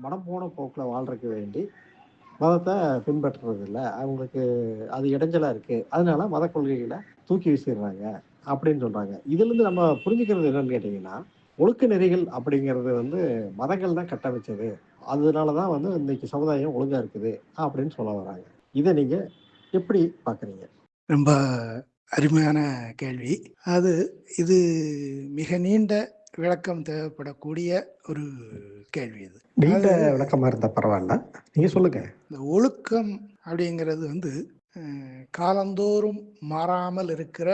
மனம் போன போக்கில் வாழ்றதுக்கு வேண்டி மதத்தை பின்பற்றுறது இல்லை, அவங்களுக்கு அது இடைஞ்சலா இருக்கு, அதனால மத கொள்கைகளை தூக்கி வீசிடுறாங்க அப்படின்னு சொல்றாங்க. இதுல இருந்து நம்ம புரிஞ்சுக்கிறது என்னன்னு கேட்டீங்கன்னா, ஒழுக்க நெறிகள் அப்படிங்கிறது மதங்கள் தான் கட்டமைச்சது, அதனாலதான் இன்னைக்கு சமுதாயம் ஒழுங்கா இருக்குது அப்படின்னு சொல்ல வராங்க. இதை நீங்க எப்படி பாக்குறீங்க? ரொம்ப அருமையான கேள்வி. இது மிக நீண்ட விளக்கம் தேவைப்படக்கூடிய ஒரு கேள்வி. நீண்ட விளக்கமா இருந்தா பரவாயில்ல, நீங்க சொல்லுங்க. இந்த ஒழுக்கம் அப்படிங்கிறது காலந்தோறும் மாறாமல் இருக்கிற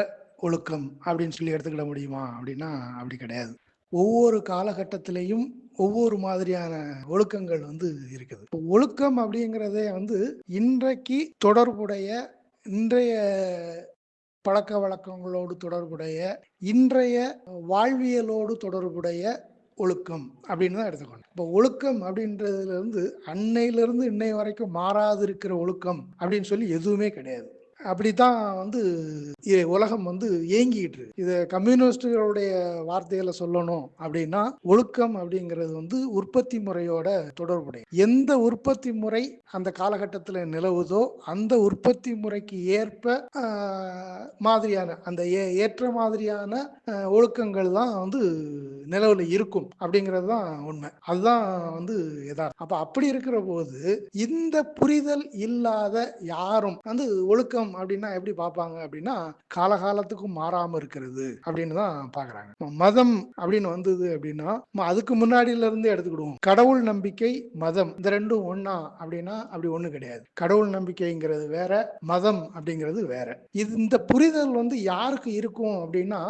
ஒழுக்கம் அப்படின்னு சொல்லி எடுத்துக்கிட முடியுமா அப்படின்னா அப்படி கிடையாது. ஒவ்வொரு காலகட்டத்திலையும் ஒவ்வொரு மாதிரியான ஒழுக்கங்கள் இருக்குது. ஒழுக்கம் அப்படிங்கிறதே இன்றைக்கு தொடர்புடைய, இன்றைய பழக்க வழக்கங்களோடு தொடர்புடைய, இன்றைய வாழ்வியலோடு தொடர்புடைய ஒழுக்கம் அப்படின்னு தான் எடுத்துக்கணும். இப்போ ஒழுக்கம் அப்படின்றதுல அன்னையிலிருந்து இன்னை வரைக்கும் மாறாது இருக்கிற ஒழுக்கம் அப்படின்னு சொல்லி எதுவுமே கிடையாது. அப்படித்தான் உலகம் ஏங்கிட்டு இருக்கு. இதை கம்யூனிஸ்டுகளுடைய வார்த்தைகளை சொல்லணும் அப்படின்னா, ஒழுக்கம் அப்படிங்கிறது உற்பத்தி முறையோட தொடர்புடைய, எந்த உற்பத்தி முறை அந்த காலகட்டத்தில் நிலவுதோ அந்த உற்பத்தி முறைக்கு ஏற்ப மாதிரியான அந்த ஏற்ற மாதிரியான ஒழுக்கங்கள் தான் நிலவுல இருக்கும் அப்படிங்கிறது தான் உண்மை. அதுதான் யதார்த்தம். அப்ப அப்படி இருக்கிற போது இந்த புரிதல் இல்லாத யாரும் ஒழுக்கம் அப்படின்னா எப்படி பார்ப்பாங்க அப்படின்னா, காலகாலத்துக்கும் மாறாம இருக்கிறது அப்படின்னு தான் பாக்குறாங்க. மதம் அப்படின்னு வந்தது அப்படின்னா அதுக்கு முன்னாடியில இருந்து எடுத்துக்கிடுவோம். கடவுள் நம்பிக்கை, மதம் இந்த ரெண்டும் ஒண்ணா அப்படின்னா அப்படி ஒண்ணு கிடையாது. கடவுள் நம்பிக்கைங்கிறது வேற, மதம் அப்படிங்கிறது வேற. இந்த புரிதல் யாருக்கு இருக்கும் அப்படின்னா,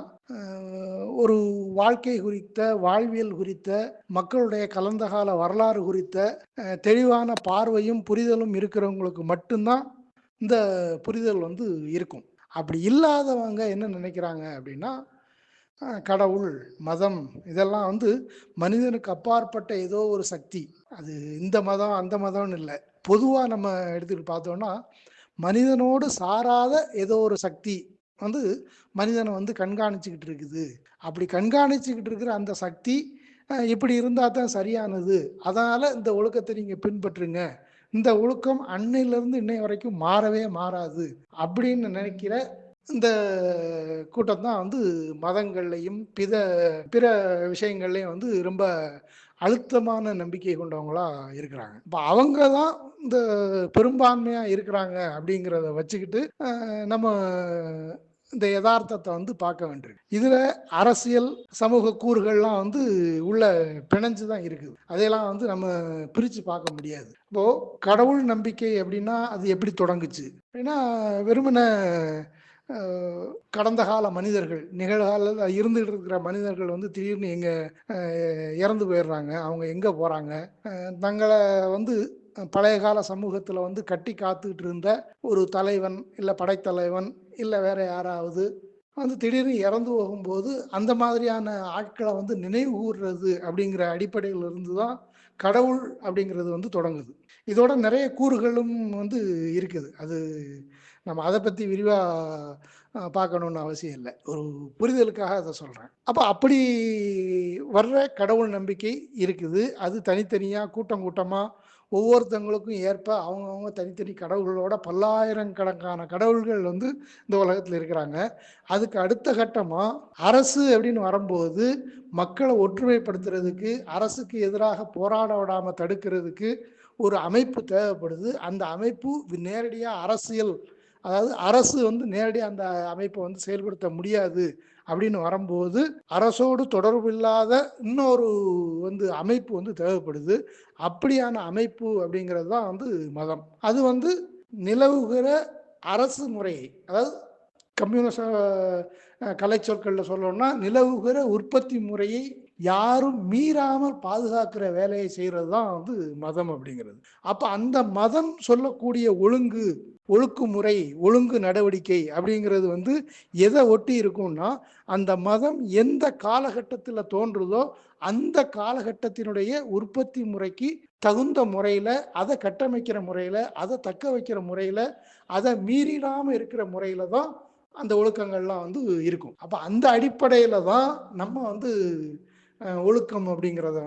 ஒரு வாழ்க்கை குறித்த, வாழ்வியல் குறித்த, மக்களுடைய கலந்த கால வரலாறு குறித்த தெளிவான பார்வையும் புரிதலும் இருக்கிறவங்களுக்கு மட்டும்தான் இந்த புரிதல் இருக்கும். அப்படி இல்லாதவங்க என்ன நினைக்கிறாங்க அப்படின்னா, கடவுள், மதம் இதெல்லாம் மனிதனுக்கு அப்பாற்பட்ட ஏதோ ஒரு சக்தி, அது இந்த மதம் அந்த மதம்னு இல்லை, பொதுவா நம்ம எடுத்துக்கிட்டு பார்த்தோம்னா மனிதனோடு சாராத ஏதோ ஒரு சக்தி மனிதனை கண்காணிச்சுக்கிட்டு இருக்குது. அப்படி கண்காணிச்சுக்கிட்டு இருக்கிற அந்த சக்தி இப்படி இருந்தா தான் சரியானது, அதனால இந்த ஒழுக்கத்தை நீங்க பின்பற்றுங்க, இந்த ஒழுக்கம் அன்னையிலிருந்து இன்னை வரைக்கும் மாறவே மாறாது அப்படின்னு நினைக்கிற இந்த கூட்டம் தான் மதங்கள்லையும் பிற விஷயங்கள்லையும் ரொம்ப அழுத்தமான நம்பிக்கை கொண்டவங்களா இருக்கிறாங்க. இப்போ அவங்க தான் இந்த பெரும்பான்மையா இருக்கிறாங்க அப்படிங்கிறத வச்சுக்கிட்டு நம்ம இந்த யதார்த்தத்தை பார்க்க வேண்டியிருக்கு. இதுல அரசியல் சமூக கூறுகள்லாம் உள்ள பிணைஞ்சுதான் இருக்குது. அதையெல்லாம் நம்ம பிரிச்சு பார்க்க முடியாது. இப்போ கடவுள் நம்பிக்கை அப்படின்னா அது எப்படி தொடங்குச்சு அப்படின்னா, வெறுமன கடந்த கால மனிதர்கள், நிகழ்கால இருந்துகிட்டு இருக்கிற மனிதர்கள் திடீர்னு எங்க இறந்து போயிடுறாங்க, அவங்க எங்க போறாங்க, தங்களை பழைய கால சமூகத்தில் கட்டி காத்துக்கிட்டு இருந்த ஒரு தலைவன் இல்லை படைத்தலைவன் இல்லை வேற யாராவது திடீர்னு இறந்து போகும்போது அந்த மாதிரியான ஆட்களை நினைவு கூறுறது அப்படிங்கிற அடிப்படையில் இருந்து தான் கடவுள் அப்படிங்கிறது தொடங்குது. இதோட நிறைய கூறுகளும் இருக்குது. அது நம்ம அதை பற்றி விரிவாக பார்க்கணுன்னு அவசியம் இல்லை, ஒரு புரிதலுக்காக அதை சொல்கிறேன். அப்போ அப்படி வர்ற கடவுள் நம்பிக்கை இருக்குது. அது தனித்தனியாக கூட்டம் கூட்டமாக ஒவ்வொருத்தவங்களுக்கும் ஏற்ப அவங்கவுங்க தனித்தனி கடவுள்களோட பல்லாயிரக்கணக்கான கடவுள்கள் இந்த உலகத்தில் இருக்கிறாங்க. அதுக்கு அடுத்த கட்டமாக அரசு அப்படின்னு வரும்போது மக்களை ஒற்றுமைப்படுத்துறதுக்கு, அரசுக்கு எதிராக போராட விடாமல் தடுக்கிறதுக்கு ஒரு அமைப்பு தேவைப்படுது. அந்த அமைப்பு நேரடியாக அரசியல், அதாவது அரசு நேரடியாக அந்த அமைப்பை செயல்படுத்த முடியாது அப்படின்னு வரும்போது அரசோடு தொடர்பு இல்லாத இன்னொரு அமைப்பு தேவைப்படுது. அப்படியான அமைப்பு அப்படிங்கிறது தான் மதம். அது நிலவுகிற அரசு முறையை, அதாவது கம்யூனிச கலை சொற்களில் சொல்லணும்னா நிலவுகிற உற்பத்தி முறையை யாரும் மீறாமல் பாதுகாக்கிற வேலையை செய்கிறது தான் மதம் அப்படிங்கிறது. அப்போ அந்த மதம் சொல்லக்கூடிய ஒழுங்குமுறை, ஒழுங்கு நடவடிக்கை அப்படிங்கிறது எதை ஒட்டி இருக்கும்னா, அந்த மதம் எந்த காலகட்டத்தில் தோன்றுதோ அந்த காலகட்டத்தினுடைய உற்பத்தி முறைக்கு தகுந்த முறையில், அதை கட்டமைக்கிற முறையில், அதை தக்க வைக்கிற முறையில், அதை மீறிடாமல் இருக்கிற முறையில் தான் அந்த ஒழுக்கங்கள்லாம் இருக்கும். அப்போ அந்த அடிப்படையில் தான் நம்ம ஒழுக்கம் அப்படிங்கிறத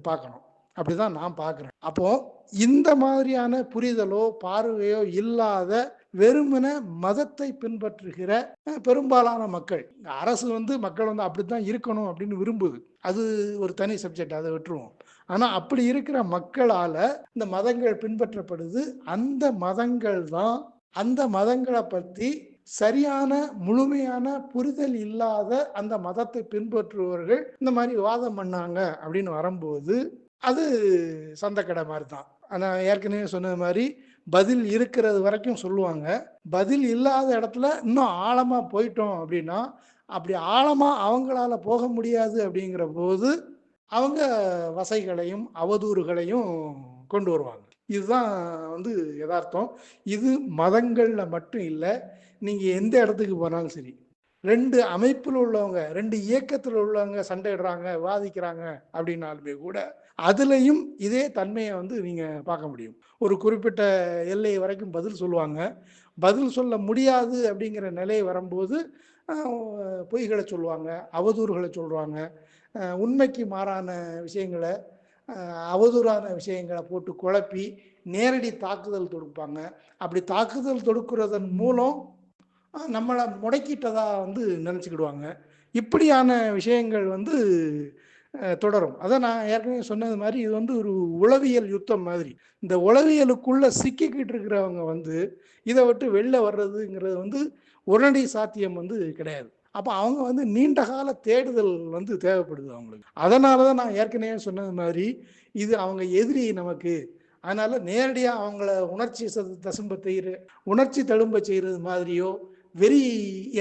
பார்க்கணும். அப்படிதான் நான் பார்க்குறேன். அப்போ இந்த மாதிரியான புரிதலோ பார்வையோ இல்லாத வெறுமன மதத்தை பின்பற்றுகிற பெரும்பாலான மக்கள், அரசு மக்கள் அப்படித்தான் இருக்கணும் அப்படின்னு விரும்புது. அது ஒரு தனி சப்ஜெக்ட், அதை விட்டுருவோம். ஆனா அப்படி இருக்கிற மக்களால இந்த மதங்கள் பின்பற்றப்படுது. அந்த மதங்கள் தான் அந்த மதங்களை பற்றி சரியான முழுமையான புரிதல் இல்லாத அந்த மதத்தை பின்பற்றுபவர்கள் இந்த மாதிரி விவாதம் பண்ணாங்க அப்படின்னு வரும்போது அது சந்தக்கடை மாதிரி தான். நான் ஏற்கனவே சொன்னது மாதிரி பதில் இருக்கிறது வரைக்கும் சொல்லுவாங்க. பதில் இல்லாத இடத்துல இன்னும் ஆழமா போயிட்டோம் அப்படின்னா, அப்படி ஆழமா அவங்களால போக முடியாது அப்படிங்கிற போது அவங்க வசைகளையும் அவதூறுகளையும் கொண்டு வருவாங்க. இதுதான் யதார்த்தம். இது மதங்கள்ல மட்டும் இல்லை, நீங்க எந்த இடத்துக்கு போனாலும் சரி. 2 அமைப்பில் உள்ளவங்க, 2 இயக்கத்தில் உள்ளவங்க சண்டையிடுறாங்க, வாதிக்கிறாங்க அப்படின்னாலுமே கூட அதுலயும் இதே தன்மையை நீங்க பார்க்க முடியும். ஒரு குறிப்பிட்ட எல்லை வரைக்கும் பதில் சொல்லுவாங்க. பதில் சொல்ல முடியாது அப்படிங்கிற நிலை வரும்போது பொய்களை சொல்லுவாங்க, அவதூறுகளை சொல்றாங்க, உண்மைக்கு மாறான விஷயங்களை, அவதூறான விஷயங்களை போட்டு குழப்பி நேரடி தாக்குதல் தொடுப்பாங்க. அப்படி தாக்குதல் தொடுக்கிறதன் மூலம் நம்மளை முடக்கிட்டதா நினச்சிக்கிடுவாங்க. இப்படியான விஷயங்கள் தொடரும். அதான் நான் ஏற்கனவே சொன்னது மாதிரி இது ஒரு உளவியல் யுத்தம் மாதிரி. இந்த உளவியலுக்குள்ள சிக்கிக்கிட்டு இருக்கிறவங்க இதை விட்டு வெளில வர்றதுங்கிறது உடனடி சாத்தியம் கிடையாது. அப்போ அவங்க நீண்ட கால தேடுதல் தேவைப்படுது அவங்களுக்கு. அதனால தான் நான் ஏற்கனவே சொன்னது மாதிரி இது அவங்க எதிரி நமக்கு. அதனால நேரடியாக அவங்கள உணர்ச்சி தழும்ப செய்கிறது மாதிரியோ, வெறி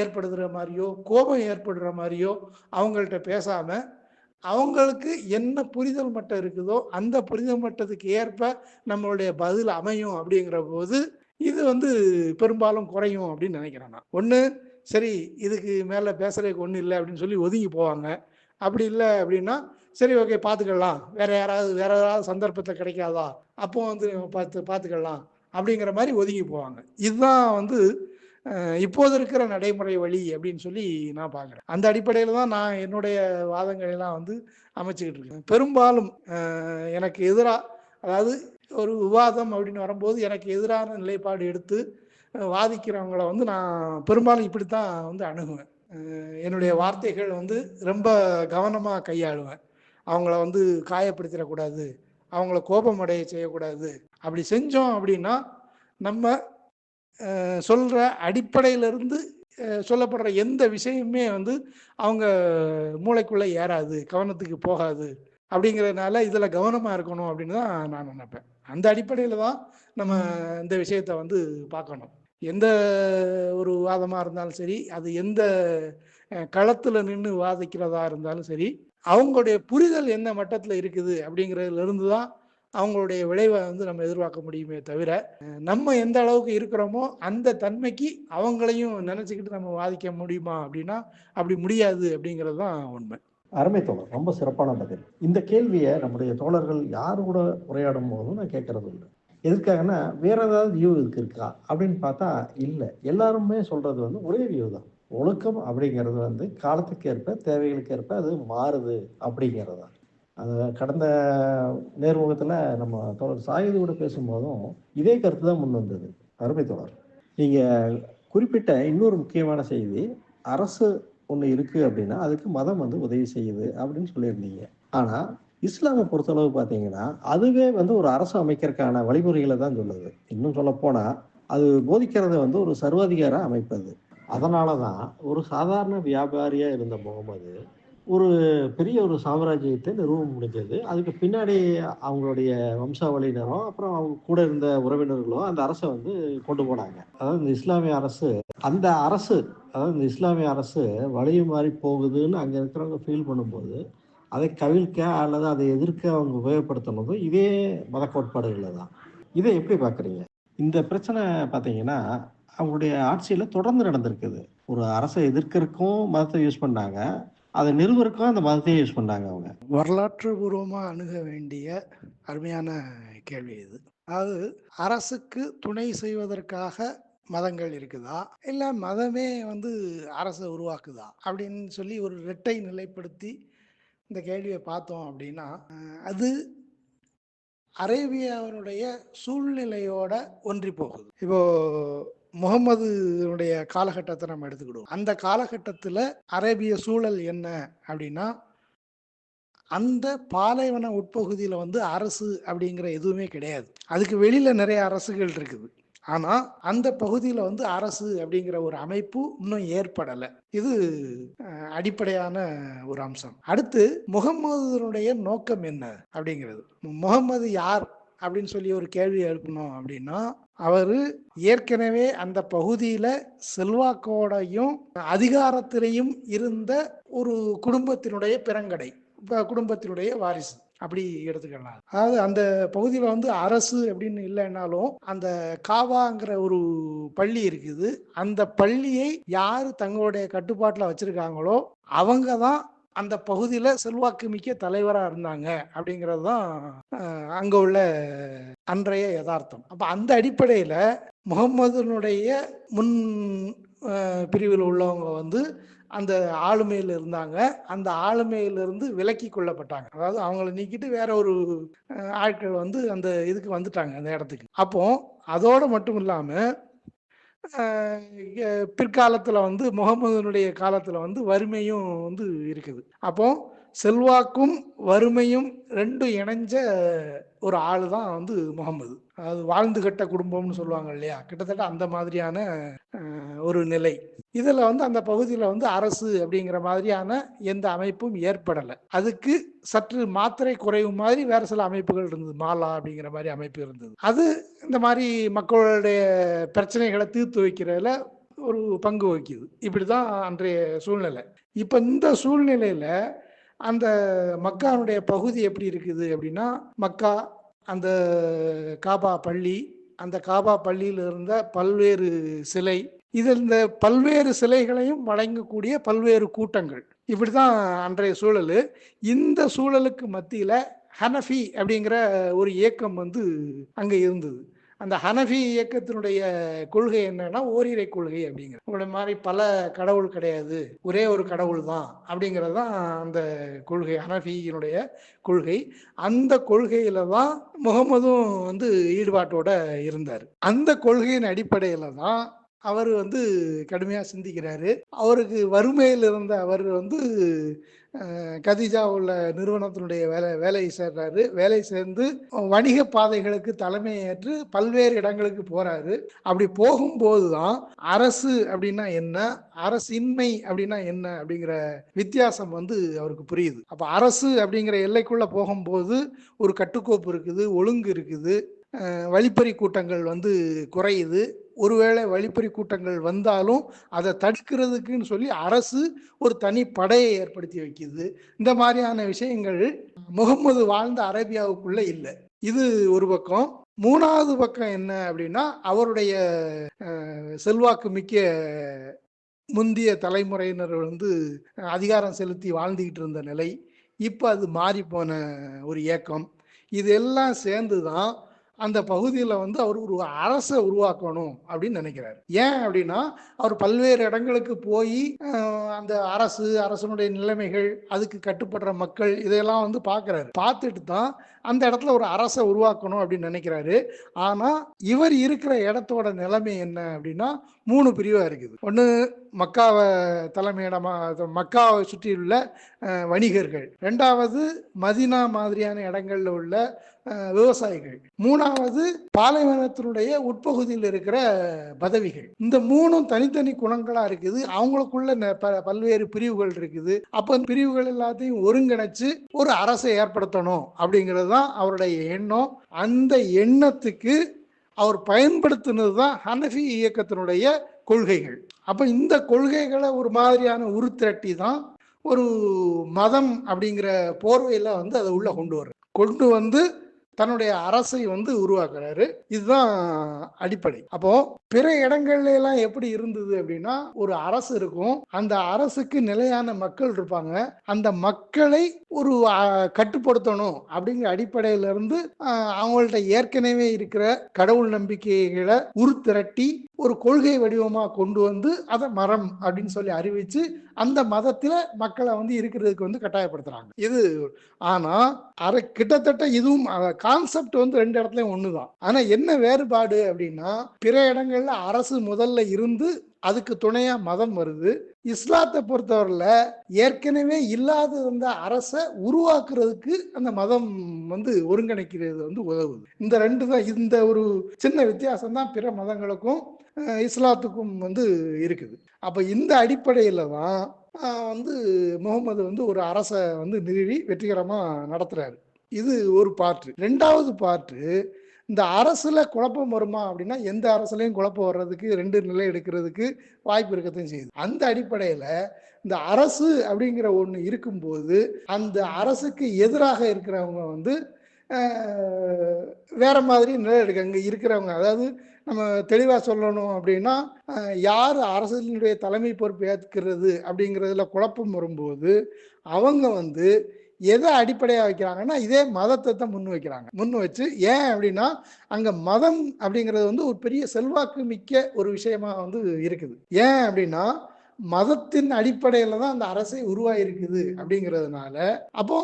ஏற்படுத்துகிற மாதிரியோ, கோபம் ஏற்படுற மாதிரியோ அவங்கள்ட்ட பேசாம, அவங்களுக்கு என்ன புரிதல் மட்டம் இருக்குதோ அந்த புரிதல் மட்டத்துக்கு ஏற்ப நம்மளுடைய பதில் அமையும். அப்படிங்கிற போது இது பெரும்பாலும் குறையும் அப்படின்னு நினைக்கிறேன் நான். ஒன்று, சரி இதுக்கு மேலே பேசுறதுக்கு ஒன்றும் இல்லை அப்படின்னு சொல்லி ஒதுங்கி போவாங்க. அப்படி இல்லை அப்படின்னா சரி ஓகே பார்த்துக்கலாம், வேற ஏதாவது சந்தர்ப்பத்தை கிடைக்காதா, அப்போ பார்த்துக்கலாம் அப்படிங்கிற மாதிரி ஒதுங்கி போவாங்க. இதுதான் இப்போது இருக்கிற நடைமுறை வழி அப்படின்னு சொல்லி நான் பார்க்குறேன். அந்த அடிப்படையில் தான் நான் என்னுடைய வாதங்களெல்லாம் அமைச்சுக்கிட்டு இருக்கேன். பெரும்பாலும் எனக்கு எதிராக, அதாவது ஒரு விவாதம் அப்படின்னு வரும்போது எனக்கு எதிரான நிலைப்பாடு எடுத்து வாதிக்கிறவங்கள நான் பெரும்பாலும் இப்படித்தான் அணுகுவேன். என்னுடைய வார்த்தைகள் ரொம்ப கவனமாக கையாளுவேன். அவங்கள காயப்படுத்திடக்கூடாது, அவங்கள கோபம் அடைய செய்யக்கூடாது. அப்படி செஞ்சோம் அப்படின்னா நம்ம சொல்கிற அடிப்படையிலிருந்து சொல்லப்படுற எந்த விஷயமே அவங்க மூளைக்குள்ளே ஏறாது, கவனத்துக்கு போகாது. அப்படிங்கிறதுனால இதில் கவனமாக இருக்கணும் அப்படின்னு தான் நான் நினைப்பேன். அந்த அடிப்படையில் தான் நம்ம இந்த விஷயத்தை பார்க்கணும். எந்த ஒரு வாதமாக இருந்தாலும் சரி, அது எந்த களத்தில் நின்று வாதிக்கிறதா இருந்தாலும் சரி, அவங்களுடைய புரிதல் என்ன மட்டத்தில் இருக்குது அப்படிங்கிறதுலேருந்து தான் அவங்களுடைய விளைவை நம்ம எதிர்பார்க்க முடியுமே தவிர, நம்ம எந்த அளவுக்கு இருக்கிறோமோ அந்த தன்மைக்கு அவங்களையும் நினைச்சுக்கிட்டு நம்ம வாதிக்க முடியுமா அப்படின்னா அப்படி முடியாது அப்படிங்கிறது தான் உண்மை. அருமை தோழர், ரொம்ப சிறப்பான பதில். இந்த கேள்வியை நம்முடைய தோழர்கள் யாரு கூட உரையாடும் போதும் நான் கேட்கறது இல்லை. எதுக்காகன்னா வேற ஏதாவது வியூ இதுக்கு இருக்கா அப்படின்னு பார்த்தா இல்லை. எல்லாருமே சொல்றது ஒரே வியூ தான். ஒழுக்கம் அப்படிங்கிறது காலத்துக்கு ஏற்ப, தேவைகளுக்கு ஏற்ப அது மாறுது அப்படிங்கிறது தான். அது கடந்த நேர்முகத்தில் நம்ம தோழர் சாயிது கூட பேசும்போதும் இதே கருத்து தான் முன் வந்தது. அருமை தோழர், நீங்கள் குறிப்பிட்ட இன்னொரு முக்கியமான செய்தி, அரசு ஒன்று இருக்குது அப்படின்னா அதுக்கு மதம் உதவி செய்யுது அப்படின்னு சொல்லியிருந்தீங்க. ஆனால் இஸ்லாமை பொறுத்தளவு பார்த்தீங்கன்னா அதுவே ஒரு அரசு அமைக்கிறதுக்கான வழிமுறைகளை தான் சொல்லுது. இன்னும் சொல்லப்போனால் அது போதிக்கிறது ஒரு சர்வாதிகார அமைப்பது. அதனால தான் ஒரு சாதாரண வியாபாரியாக இருந்த முகமது ஒரு பெரிய ஒரு சாம்ராஜ்யத்தை நிறுவ முடிஞ்சது. அதுக்கு பின்னாடி அவங்களுடைய வம்சாவளியினரும் அப்புறம் அவங்க கூட இருந்த உறவினர்களும் அந்த அரசை கொண்டு போனாங்க. அதாவது இந்த இஸ்லாமிய அரசு, அந்த அரசு, அதாவது இந்த இஸ்லாமிய அரசு வழியும் மாறி போகுதுன்னு அங்கே இருக்கிறவங்க ஃபீல் பண்ணும்போது அதை கவிழ்க்க அல்லது அதை எதிர்க்க அவங்க உபயோகப்படுத்தினதும் இதே மத கோட்பாடுகளை தான். இதை எப்படி பார்க்குறீங்க? இந்த பிரச்சனை பார்த்தீங்கன்னா அவங்களுடைய ஆட்சியில் தொடர்ந்து நடந்திருக்குது. ஒரு அரசை எதிர்க்கிறதுக்கும் மதத்தை யூஸ் பண்ணாங்க, அதை நிறுவருக்கும் அந்த மதத்தையே யூஸ் பண்ணாங்க அவங்க. வரலாற்று பூர்வமாக அணுக வேண்டிய அருமையான கேள்வி இது. அதாவது அரசுக்கு துணை செய்வதற்காக மதங்கள் இருக்குதா, இல்லை மதமே அரசை உருவாக்குதா அப்படின்னு சொல்லி ஒரு இரட்டை நிலைப்படுத்தி இந்த கேள்வியை பார்த்தோம் அப்படின்னா அது அரேபியாவினுடைய சூழ்நிலையோட ஒன்றி போகுது. இப்போ முகம்மதுனுடைய காலகட்டத்தை நம்ம எடுத்துக்கிடுவோம். அந்த காலகட்டத்தில் அரேபிய சூழல் என்ன அப்படின்னா, அந்த பாலைவன உட்பகுதியில் வந்து அரசு அப்படிங்கிற எதுவுமே கிடையாது. அதுக்கு வெளியில நிறைய அரசுகள் இருக்குது. ஆனா அந்த பகுதியில் வந்து அரசு அப்படிங்கிற ஒரு அமைப்பு இன்னும் ஏற்படலை. இது அடிப்படையான ஒரு அம்சம். அடுத்து முகம்மதுனுடைய நோக்கம் என்ன அப்படிங்கிறது. முகம்மது யார் அப்படின்னு சொல்லி ஒரு கேள்வி எழுப்பணும் அப்படின்னா, அவரு ஏற்கனவே அந்த பகுதியில செல்வாக்கோடையும் அதிகாரத்திலையும் இருந்த ஒரு குடும்பத்தினுடைய பிறங்கடை, குடும்பத்தினுடைய வாரிசு அப்படி எடுத்துக்கலாம். அதாவது அந்த பகுதியில் வந்து அரசு அப்படின்னு இல்லைன்னாலும் அந்த காவாங்கிற ஒரு பள்ளி இருக்குது. அந்த பள்ளியை யார் தங்களுடைய கட்டுப்பாட்டில் வச்சிருக்காங்களோ அவங்க தான் அந்த பகுதியில் செல்வாக்கு மிக்க தலைவராக இருந்தாங்க அப்படிங்கிறது தான் அங்கே உள்ள அன்றைய யதார்த்தம். அப்போ அந்த அடிப்படையில் முகம்மதுனுடைய முன் பிரிவில் உள்ளவங்க வந்து அந்த ஆளுமையில் இருந்தாங்க. அந்த ஆளுமையிலிருந்து விலக்கி கொள்ளப்பட்டாங்க. அதாவது அவங்கள நீக்கிட்டு வேற ஒரு ஆட்கள் வந்து அந்த இதுக்கு வந்துட்டாங்க, அந்த இடத்துக்கு. அப்போ அதோட மட்டும் இல்லாமல் பிற்காலத்தில் வந்து முகமதுனுடைய காலத்தில் வந்து வறுமையும் வந்து இருக்குது. அப்போ செல்வாக்கும் வறுமையும் ரெண்டும் இணைஞ்ச ஒரு ஆள் தான் வந்து முகம்மது. அது வாழ்ந்து கட்ட குடும்பம்னு சொல்லுவாங்க இல்லையா, கிட்டத்தட்ட அந்த மாதிரியான ஒரு நிலை. இதில் வந்து அந்த பகுதியில் வந்து அரசு அப்படிங்கிற மாதிரியான எந்த அமைப்பும் ஏற்படலை. அதுக்கு சற்று மாத்திரை குறைவு மாதிரி வேற சில அமைப்புகள் இருந்தது. மாலா அப்படிங்கிற மாதிரி அமைப்பு இருந்தது. அது இந்த மாதிரி மக்களுடைய பிரச்சனைகளை தீர்த்து வைக்கிறதுல ஒரு பங்கு வகிக்குது. இப்படி தான் அன்றைய சூழ்நிலை. இப்போ இந்த சூழ்நிலையில் அந்த மக்கானுடைய பகுதி எப்படி இருக்குது அப்படின்னா, மக்கா, அந்த காபா பள்ளி, அந்த காபா பள்ளியில் இருந்த பல்வேறு சிலை, இதில் இந்த பல்வேறு சிலைகளையும் வழங்கக்கூடிய பல்வேறு கூட்டங்கள், இப்படி தான் அன்றைய சூழல். இந்த சூழலுக்கு மத்தியில் ஹனஃபி அப்படிங்கிற ஒரு இயக்கம் வந்து அங்கே இருந்தது. அந்த ஹனஃபி இயக்கத்தினுடைய கொள்கை என்னன்னா, ஓரிரை கொள்கை அப்படிங்கிற. உங்களை மாதிரி பல கடவுள் கிடையாது, ஒரே ஒரு கடவுள் தான் அப்படிங்கிறது தான் அந்த கொள்கை, ஹனஃபியினுடைய கொள்கை. அந்த கொள்கையில தான் முகமதும் வந்து ஈடுபாட்டோட இருந்தார். அந்த கொள்கையின் அடிப்படையில தான் அவர் வந்து கடுமையாக சிந்திக்கிறாரு. அவருக்கு வறுமையில் இருந்த அவர் வந்து கதிஜா உள்ள நிறுவனத்தினுடைய வேலையை சேர்றாரு. வேலை சேர்ந்து வணிக பாதைகளுக்கு தலைமை ஏற்று பல்வேறு இடங்களுக்கு போறாரு. அப்படி போகும்போது தான் அரசு அப்படின்னா என்ன, அரசின்மை அப்படின்னா என்ன அப்படிங்கிற வித்தியாசம் வந்து அவருக்கு புரியுது. அப்போ அரசு அப்படிங்கிற எல்லைக்குள்ள போகும்போது ஒரு கட்டுக்கோப்பு இருக்குது, ஒழுங்கு இருக்குது, வழிப்பறி கூட்டங்கள் வந்து குறையுது. ஒருவேளை வழிப்பறி கூட்டங்கள் வந்தாலும் அதை தடுக்கிறதுக்குன்னு சொல்லி அரசு ஒரு தனி படையை ஏற்படுத்தி வைக்குது. இந்த மாதிரியான விஷயங்கள் முகம்மது வாழ்ந்த அரேபியாவுக்குள்ள இல்லை. இது ஒரு பக்கம். மூணாவது பக்கம் என்ன அப்படின்னா, அவருடைய செல்வாக்கு மிக்க முந்தைய தலைமுறையினர் வந்து அதிகாரம் செலுத்தி வாழ்ந்துகிட்டு இருந்த நிலை, இப்போ அது மாறி போன ஒரு இயக்கம். இதெல்லாம் சேர்ந்து தான் அந்த பகுதியில் வந்து அவர் ஒரு அரசை உருவாக்கணும் அப்படின்னு நினைக்கிறார். ஏன் அப்படின்னா, அவர் பல்வேறு இடங்களுக்கு போய் அந்த அரசனுடைய நிலைமைகள், அதுக்கு கட்டுப்படுற மக்கள், இதையெல்லாம் வந்து பார்க்குறாரு. பார்த்துட்டு தான் அந்த இடத்துல ஒரு அரசை உருவாக்கணும் அப்படின்னு நினைக்கிறாரு. ஆனால் இவர் இருக்கிற இடத்தோட நிலைமை என்ன அப்படின்னா, 3 பிரிவாக இருக்குது. ஒன்று மக்காவை தலைமையிடமாக, மக்காவை சுற்றியுள்ள வணிகர்கள். 2வது மதினா மாதிரியான இடங்கள்ல உள்ள விவசாயிகள். 3வது பாலைவனத்தினுடைய உட்பகுதியில் இருக்கிற பதவிகள். இந்த 3ம் தனித்தனி குணங்களா இருக்குது. அவங்களுக்குள்ள பல்வேறு பிரிவுகள் இருக்குது. அப்ப பிரிவுகள் எல்லாத்தையும் ஒருங்கிணைச்சு ஒரு அரசை ஏற்படுத்தணும் அப்படிங்கிறது தான் அவருடைய எண்ணம். அந்த எண்ணத்துக்கு அவர் பயன்படுத்தினது தான் ஹனஃபி இயக்கத்தினுடைய கொள்கைகள். அப்ப இந்த கொள்கைகளை ஒரு மாதிரியான உருத்திரட்டி தான் ஒரு மதம் அப்படிங்கிற போர்வையில வந்து அதை உள்ள கொண்டு வந்து தன்னுடைய அரசை வந்து உருவாக்குறாரு. இதுதான் அடிப்படை. அப்போ பிற இடங்கள்ல எல்லாம் எப்படி இருந்தது அப்படின்னா, ஒரு அரசு இருக்கும், அந்த அரசுக்கு நிலையான மக்கள் இருப்பாங்க, அந்த மக்களை ஒரு கட்டுப்படுத்தணும் அப்படிங்கிற அடிப்படையில இருந்து அவங்கள்ட்ட ஏற்கனவே இருக்கிற கடவுள் நம்பிக்கைகளை உருத்திரட்டி ஒரு கொள்கை வடிவமாக கொண்டு வந்து அதை மரம் அப்படின்னு சொல்லி அறிவிச்சு அந்த மதத்தில் மக்களை வந்து இருக்கிறதுக்கு வந்து கட்டாயப்படுத்துறாங்க. இது ஆனால் கிட்டத்தட்ட இதுவும் கான்செப்ட் வந்து ரெண்டு இடத்துலையும் ஒன்று தான். ஆனால் என்ன வேறுபாடு அப்படின்னா, பிற இடங்கள்ல அரசு முதல்ல இருந்து அதுக்கு துணையா மதம் வருது. இஸ்லாத்தை பொறுத்தவரையில் ஏற்கனவே இல்லாத அந்த அரசை உருவாக்குறதுக்கு அந்த மதம் வந்து ஒருங்கிணைக்கிறது வந்து உதவுது. இந்த ரெண்டு தான், இந்த ஒரு சின்ன வித்தியாசம் தான் பிற மதங்களுக்கும் இஸ்லாத்துக்கும் வந்து இருக்குது. அப்போ இந்த அடிப்படையில் தான் வந்து முகமது வந்து ஒரு அரசை வந்து நிறுவி வெற்றிகரமாக நடத்துறாரு. இது ஒரு பார்ட்டு. ரெண்டாவது பார்ட்டு, இந்த அரசுல குழப்பம் வருமா அப்படின்னா, எந்த அரசுலையும் குழப்பம் வர்றதுக்கு ரெண்டு நிலை எடுக்கிறதுக்கு வாய்ப்பு இருக்கத்தையும் செய்யுது. அந்த அடிப்படையில் இந்த அரசு அப்படிங்கிற ஒன்று இருக்கும்போது அந்த அரசுக்கு எதிராக இருக்கிறவங்க வந்து வேற மாதிரி நிலை எடுக்க அங்கே இருக்கிறவங்க, அதாவது நம்ம தெளிவாக சொல்லணும் அப்படின்னா, யார் அரசினுடைய தலைமை பொறுப்பு ஏற்கிறது அப்படிங்கிறதுல குழப்பம் வரும்போது அவங்க வந்து எதை அடிப்படையாக வைக்கிறாங்கன்னா இதே மதத்தை தான் முன் வச்சு. ஏன் அப்படின்னா அங்கே மதம் அப்படிங்கிறது வந்து ஒரு பெரிய செல்வாக்கு மிக்க ஒரு விஷயமா வந்து இருக்குது. ஏன் அப்படின்னா மதத்தின் அடிப்படையில் தான் அந்த அரசை உருவாயிருக்குது அப்படிங்கிறதுனால, அப்போ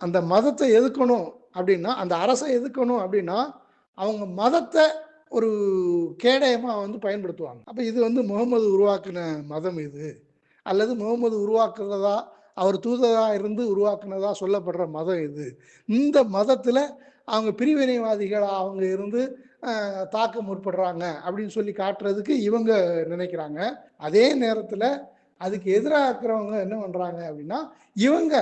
அந்த மதத்தை எதுக்கணும் அப்படின்னா, அந்த அரசை எதுக்கணும் அப்படின்னா அவங்க மதத்தை ஒரு கேடயமாக வந்து பயன்படுத்துவாங்க. அப்போ இது வந்து முகமது உருவாக்கின மதம் இது, அல்லது முகமது உருவாக்குறதா அவர் தூதராக இருந்து உருவாக்குனதா சொல்லப்படுற மதம் இது. இந்த மதத்தில் அவங்க பிரிவினைவாதிகளாக அவங்க இருந்து தாக்க முற்படுறாங்க அப்படின்னு சொல்லி காட்டுறதுக்கு இவங்க நினைக்கிறாங்க. அதே நேரத்தில் அதுக்கு எதிராக இருக்கிறவங்க என்ன பண்ணுறாங்க அப்படின்னா, இவங்க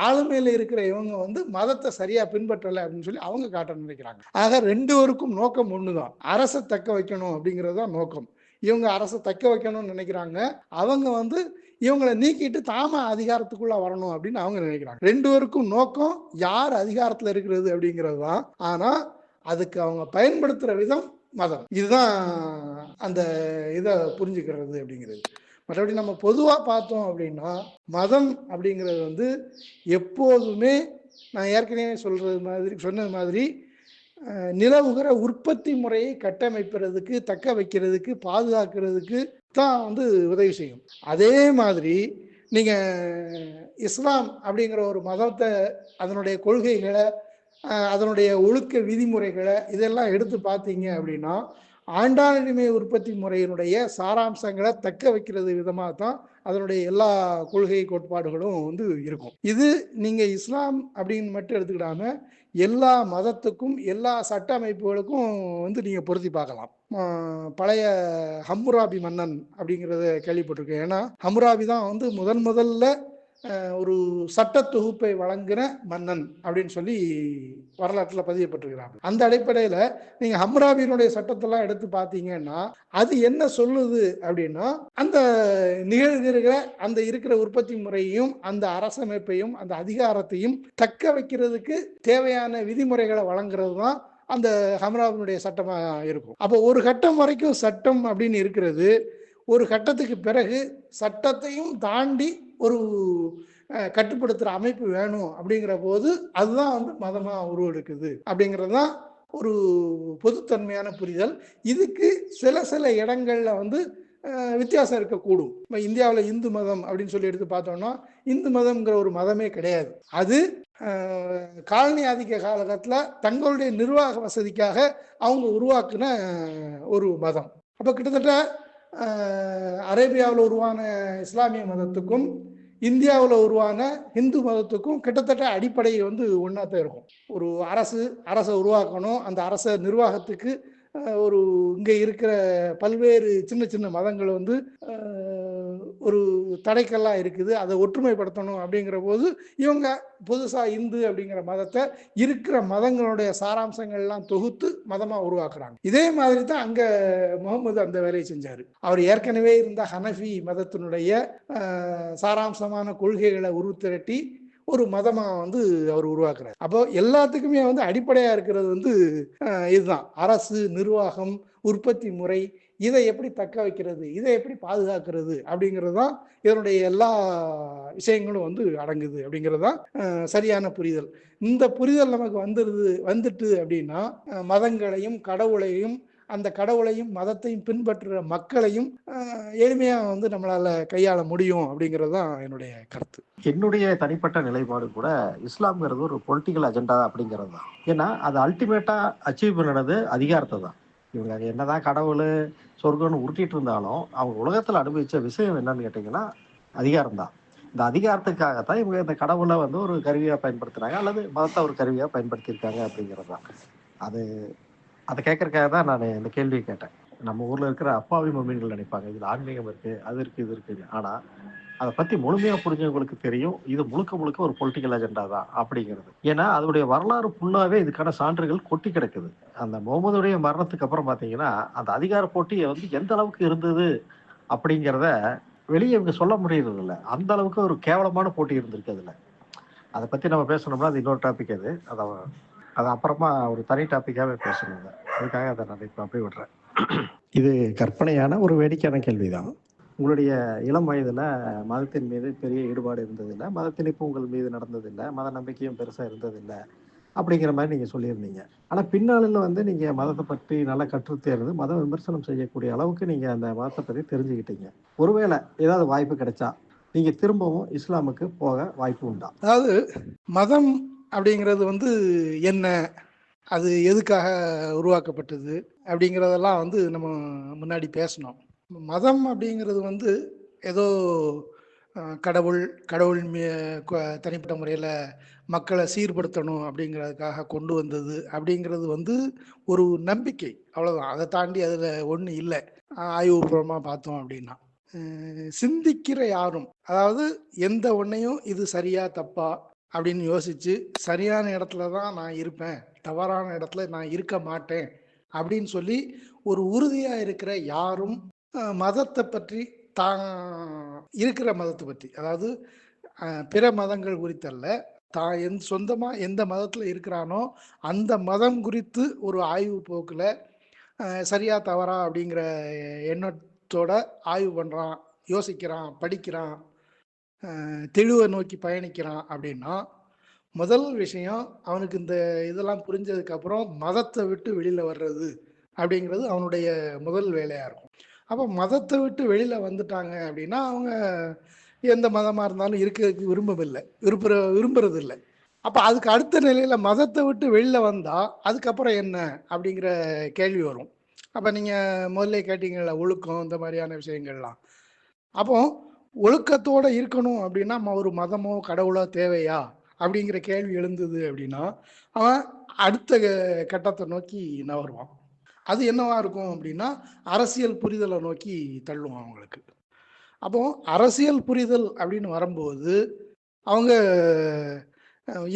ஆளுமையில் இருக்கிற இவங்க வந்து மதத்தை சரியாக பின்பற்றலை அப்படின்னு சொல்லி அவங்க காட்ட நினைக்கிறாங்க. ஆக ரெண்டு பேருக்கும் நோக்கம் ஒன்று தான், அரசை தக்க வைக்கணும் அப்படிங்கிறது தான் நோக்கம். இவங்க அரசை தக்க வைக்கணும்னு நினைக்கிறாங்க, அவங்க வந்து இவங்களை நீக்கிட்டு தாம அதிகாரத்துக்குள்ள வரணும் அப்படின்னு அவங்க நினைக்கிறாங்க. ரெண்டு பேருக்கும் நோக்கம் யார் அதிகாரத்தில் இருக்கிறது அப்படிங்கிறது தான். ஆனால் அதுக்கு அவங்க பயன்படுத்துகிற விதம் மதம். இதுதான் அந்த இதை புரிஞ்சுக்கிறது அப்படிங்கிறது. மற்றபடி நம்ம பொதுவாக பார்த்தோம் அப்படின்னா மதம் அப்படிங்கிறது வந்து எப்போதுமே நான் ஏற்கனவே சொன்னது மாதிரி நிலவுகிற உற்பத்தி முறையை கட்டமைக்கிறதுக்கு, தக்க வைக்கிறதுக்கு, பாதுகாக்கிறதுக்கு தான் வந்து உதவி செய்யும். அதே மாதிரி நீங்கள் இஸ்லாம் அப்படிங்கிற ஒரு மதத்தை, அதனுடைய கொள்கைகளை, அதனுடைய ஒழுக்க விதிமுறைகளை இதெல்லாம் எடுத்து பார்த்தீங்க அப்படின்னா ஆண்டாளிமை உற்பத்தி முறையினுடைய சாராம்சங்களை தக்க வைக்கிறது விதமாக தான் அதனுடைய எல்லா கொள்கை கோட்பாடுகளும் வந்து இருக்கும். இது நீங்கள் இஸ்லாம் அப்படின்னு மட்டும் எடுத்துக்கிடாம எல்லா மதத்துக்கும் எல்லா சட்ட அமைப்புகளுக்கும் வந்து நீங்கள் பொருத்தி பார்க்கலாம். பழைய ஹம்முராபி மன்னன் அப்படிங்கிறத கேள்விப்பட்டிருக்கேன். ஏன்னா ஹம்முராபி தான் வந்து முதல்ல ஒரு சட்ட தொகுப்பை வழங்குகிற மன்னன் அப்படின்னு சொல்லி வரலாற்றில் பதியப்பட்டிருக்கிறாங்க. அந்த அடிப்படையில் நீங்கள் ஹம்முராபியினுடைய சட்டத்தெல்லாம் எடுத்து பார்த்தீங்கன்னா அது என்ன சொல்லுது அப்படின்னா, அந்த நிகழ்கிற அந்த இருக்கிற உற்பத்தி முறையையும் அந்த அரசமைப்பையும் அந்த அதிகாரத்தையும் தக்க வைக்கிறதுக்கு தேவையான விதிமுறைகளை வழங்குறது தான் அந்த ஹம்முராபியினுடைய சட்டமாக இருக்கும். அப்போ ஒரு கட்டம் வரைக்கும் சட்டம் அப்படின்னு இருக்கிறது, ஒரு கட்டத்துக்கு பிறகு சட்டத்தையும் தாண்டி ஒரு கட்டுப்படுத்துகிற அமைப்பு வேணும் அப்படிங்கிற போது அதுதான் வந்து மதமாக உருவெடுக்குது அப்படிங்கிறது தான் ஒரு பொதுத்தன்மையான புரிதல். இதுக்கு சில இடங்களில் வந்து வித்தியாசம் இருக்கக்கூடும். இப்போ இந்தியாவில் இந்து மதம் அப்படின்னு சொல்லி எடுத்து பார்த்தோம்னா இந்து மதம்ங்கிற ஒரு மதமே கிடையாது. அது காலனி ஆதிக்க காலகட்டத்தில் தங்களுடைய நிர்வாக வசதிக்காக அவங்க உருவாக்குன ஒரு மதம். அப்போ கிட்டத்தட்ட அரேபியாவில் உருவான இஸ்லாமிய மதத்துக்கும் இந்தியாவில் உருவான இந்து மதத்துக்கும் கிட்டத்தட்ட அடிப்படை வந்து ஒன்றா தான் இருக்கும். ஒரு அரசை உருவாக்கணும், அந்த அரச நிர்வாகத்துக்கு ஒரு இங்கே இருக்கிற பல்வேறு சின்ன மதங்கள் வந்து ஒரு தடைக்கெல்லாம் இருக்குது, அதை ஒற்றுமைப்படுத்தணும் அப்படிங்கிற போது இவங்க புதுசாக இந்து அப்படிங்கிற மதத்தை இருக்கிற மதங்களுடைய சாராம்சங்கள்லாம் தொகுத்து மதமாக உருவாக்குறாங்க. இதே மாதிரி தான் அங்கே முகமது அந்த வேலையை செஞ்சார். அவர் ஏற்கனவே இருந்த ஹனஃபி மதத்தினுடைய சாராம்சமான கொள்கைகளை உருத்திரட்டி ஒரு மதமாக வந்து அவர் உருவாக்குறார். அப்போ எல்லாத்துக்குமே வந்து அடிப்படையாக இருக்கிறது வந்து இதுதான், அரசு, நிர்வாகம், உற்பத்தி முறை, இதை எப்படி தக்க வைக்கிறது, இதை எப்படி பாதுகாக்கிறது அப்படிங்கிறது தான் இதனுடைய எல்லா விஷயங்களும் வந்து அடங்குது அப்படிங்கிறது தான் சரியான புரிதல். இந்த புரிதல் நமக்கு வந்துட்டு அப்படின்னா மதங்களையும் கடவுளையும் அந்த கடவுளையும் மதத்தையும் பின்பற்றுற மக்களையும் எளிமையா நம்மளால கையாள முடியும் அப்படிங்கிறது தான் என்னுடைய கருத்து. என்னுடைய தனிப்பட்ட நிலைப்பாடு கூட இஸ்லாம்ங்கிறது ஒரு பொலிட்டிக்கல் அஜெண்டா அப்படிங்கிறது தான். ஏன்னா அது அல்டிமேட்டா அச்சீவ் பண்ணது அதிகாரத்தை தான். இவங்க என்னதான் கடவுள் சொர்க்கம்னு உருட்டிட்டு இருந்தாலும் அவங்க உலகத்தில் அனுபவிச்ச விஷயம் என்னன்னு கேட்டிங்கன்னா அதிகாரம் தான். இந்த அதிகாரத்துக்காகத்தான் இவங்க இந்த கடவுளை ஒரு கருவியாக பயன்படுத்துனாங்க, அல்லது மதத்தை ஒரு கருவியாக பயன்படுத்தியிருக்காங்க அப்படிங்கிறது தான். அது அதை கேட்கறதுக்காக தான் நான் இந்த கேள்வியை கேட்டேன். நம்ம ஊர்ல இருக்கிற அப்பாவி மொமீன்கள் நினைப்பாங்க இதுல ஆன்மீகம் இருக்கு, அது இருக்கு, இது இருக்குன்னு. ஆனா அதை பத்தி முழுமையா புரிஞ்சவங்களுக்கு தெரியும் இது முழுக்க முழுக்க ஒரு பொலிட்டிக்கல் அஜெண்டா தான் அப்படிங்கிறது. ஏன்னா அதனுடைய வரலாறு ஃபுல்லாவே இதுக்கான சான்றுகள் கொட்டி கிடக்குது. அந்த முகமதுடைய மரணத்துக்கு அப்புறம் பாத்தீங்கன்னா அந்த அதிகார போட்டி எந்த அளவுக்கு இருந்தது அப்படிங்கிறத வெளியே இவங்க சொல்ல முடியறது இல்லை. அந்த அளவுக்கு ஒரு கேவலமான போட்டி இருந்திருக்கு அதுல. அதை பத்தி நம்ம பேசணும்னா அது இன்னொரு டாபிக். அது அப்புறமா ஒரு தனி டாபிக்காவே பேசணுங்க. அதுக்காக அதை நான் இப்போ அப்படியே விடுறேன். இது கற்பனையான ஒரு வேடிக்கையான கேள்விதான். உங்களுடைய இளம் வயதுல மதத்தின் மீது பெரிய ஈடுபாடு இருந்ததில்லை, மத திணிப்பு உங்கள் மீது நடந்ததில்லை, மத நம்பிக்கையும் பெருசா இருந்ததில்லை அப்படிங்கிற மாதிரி நீங்க சொல்லியிருந்தீங்க. ஆனா பின்னாளில் நீங்க மதத்தை பற்றி நல்லா கற்றுத்தேர்ந்து மத விமர்சனம் செய்யக்கூடிய அளவுக்கு நீங்க அந்த மதத்தை பற்றி தெரிஞ்சுக்கிட்டீங்க. ஒருவேளை ஏதாவது வாய்ப்பு கிடைச்சா நீங்க திரும்பவும் இஸ்லாமுக்கு போக வாய்ப்பு உண்டா? அதாவது மதம் அப்படிங்கிறது என்ன, அது எதுக்காக உருவாக்கப்பட்டது அப்படிங்கிறதெல்லாம் நம்ம முன்னாடி பேசணும். மதம் அப்படிங்கிறது ஏதோ கடவுள் தனிப்பட்ட முறையில் மக்களை சீர்படுத்தணும் அப்படிங்கிறதுக்காக கொண்டு வந்தது அப்படிங்கிறது ஒரு நம்பிக்கை, அவ்வளோதான். அதை தாண்டி அதில் ஒன்றும் இல்லை. ஆய்வுபூர்வமாக பார்த்தோம் அப்படின்னா சிந்திக்கிற யாரும், அதாவது எந்த ஒன்றையும் இது சரியா தப்பா அப்படின்னு யோசிச்சு சரியான இடத்துல தான் நான் இருப்பேன், தவறான இடத்துல நான் இருக்க மாட்டேன் அப்படின்னு சொல்லி ஒரு உறுதியா இருக்கிற யாரும் மதத்தை பற்றி தான் இருக்கிற மதத்தை பற்றி, அதாவது பிற மதங்கள் குறித்தல்ல, தான் சொந்தமா எந்த மதத்துல இருக்கிறானோ அந்த மதம் குறித்து ஒரு ஆய்வு போக்குல சரியா தவறா அப்படிங்கிற எண்ணத்தோட ஆய்வு பண்றான், யோசிக்கிறான், படிக்கிறான், தெளிவை நோக்கி பயணிக்கிறான் அப்படின்னா முதல் விஷயம் அவனுக்கு இந்த இதெல்லாம் புரிஞ்சதுக்கு அப்புறம் மதத்தை விட்டு வெளியில வர்றது அப்படிங்கிறது அவனுடைய முதல் வேலையா இருக்கும். அப்போ மதத்தை விட்டு வெளியில வந்துட்டாங்க அப்படின்னா அவங்க எந்த மதமா இருந்தாலும் இருக்கிறதுக்கு விரும்புறது இல்லை. அப்ப அதுக்கு அடுத்த நிலையில மதத்தை விட்டு வெளியில வந்தா அதுக்கப்புறம் என்ன அப்படிங்கிற கேள்வி வரும். அப்ப நீங்க முதல்ல கேட்டீங்கல்ல ஒழுக்கம், இந்த மாதிரியான விஷயங்கள்லாம். அப்போ ஒழுக்கத்தோட இருக்கணும் அப்படின்னா ஒரு மதமோ கடவுளோ தேவையா அப்படிங்கிற கேள்வி எழுந்தது அப்படின்னா அவன் அடுத்த கட்டத்தை நோக்கி நகருவான். அது என்னவா இருக்கும் அப்படின்னா அரசியல் புரிதலை நோக்கி தள்ளுவான் அவங்களுக்கு. அப்போ அரசியல் புரிதல் அப்படின்னு வரும்போது அவங்க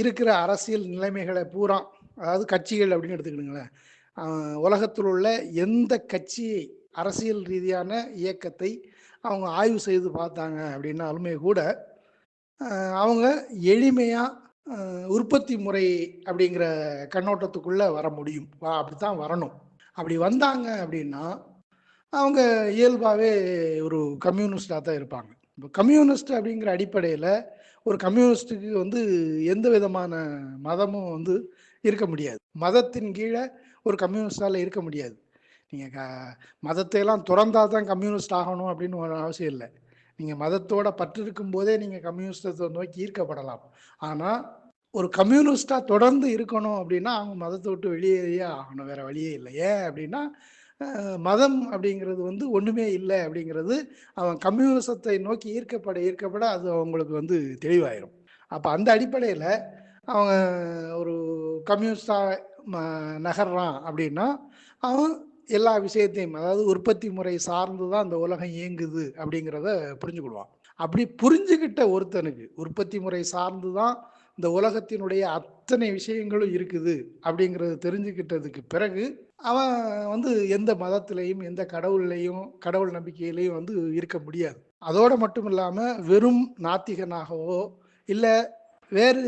இருக்கிற அரசியல் நிலைமைகளை பூரா, அதாவது கட்சிகள் அப்படின்னு எடுத்துக்கிடுங்களேன், உலகத்தில் உள்ள எந்த கட்சியை அரசியல் ரீதியான இயக்கத்தை அவங்க ஆய்வு செய்து பார்த்தாங்க அப்படின்னாலுமே கூட அவங்க எளிமையாக உற்பத்தி முறை அப்படிங்கிற கண்ணோட்டத்துக்குள்ளே வர முடியும், அப்படித்தான் வரணும். அப்படி வந்தாங்க அப்படின்னா அவங்க இயல்பாகவே ஒரு கம்யூனிஸ்டாக தான் இருப்பாங்க. இப்போ கம்யூனிஸ்ட் அப்படிங்கிற அடிப்படையில் ஒரு கம்யூனிஸ்ட்டுக்கு எந்த விதமான மதமும் இருக்க முடியாது. மதத்தின் கீழே ஒரு கம்யூனிஸ்டால் இருக்க முடியாது. நீங்கள் மதத்தையெல்லாம் துறந்தா தான் கம்யூனிஸ்ட் ஆகணும் அப்படின்னு ஒரு அவசியம் இல்லை. நீங்கள் மதத்தோட பற்று இருக்கும் போதே நீங்கள் கம்யூனிஸ்டத்தை நோக்கி ஈர்க்கப்படலாம். ஆனால் ஒரு கம்யூனிஸ்டாக தொடர்ந்து இருக்கணும் அப்படின்னா அவங்க மதத்தை விட்டு வெளியேறியே ஆகணும், வேற வழியே இல்லை. ஏன் அப்படின்னா மதம் அப்படிங்கிறது ஒன்றுமே இல்லை அப்படிங்கிறது அவன் கம்யூனிசத்தை நோக்கி ஈர்க்கப்பட அது அவங்களுக்கு தெளிவாயிரும். அப்போ அந்த அடிப்படையில் அவங்க ஒரு கம்யூனிஸ்டாக நகர்றான் அப்படின்னா அவன் எல்லா விஷயத்தையும், அதாவது உற்பத்தி முறை சார்ந்து தான் அந்த உலகம் இயங்குது அப்படிங்கிறத புரிஞ்சுக்கிடுவான். அப்படி புரிஞ்சுக்கிட்ட ஒருத்தனுக்கு உற்பத்தி முறை சார்ந்து தான் இந்த உலகத்தினுடைய அத்தனை விஷயங்களும் இருக்குது அப்படிங்கிறது தெரிஞ்சுக்கிட்டதுக்கு பிறகு அவன் எந்த மதத்திலையும் எந்த கடவுள் நம்பிக்கையிலையும் இருக்க முடியாது. அதோட மட்டும் இல்லாமல் வெறும் நாத்திகனாகவோ இல்லை வேறு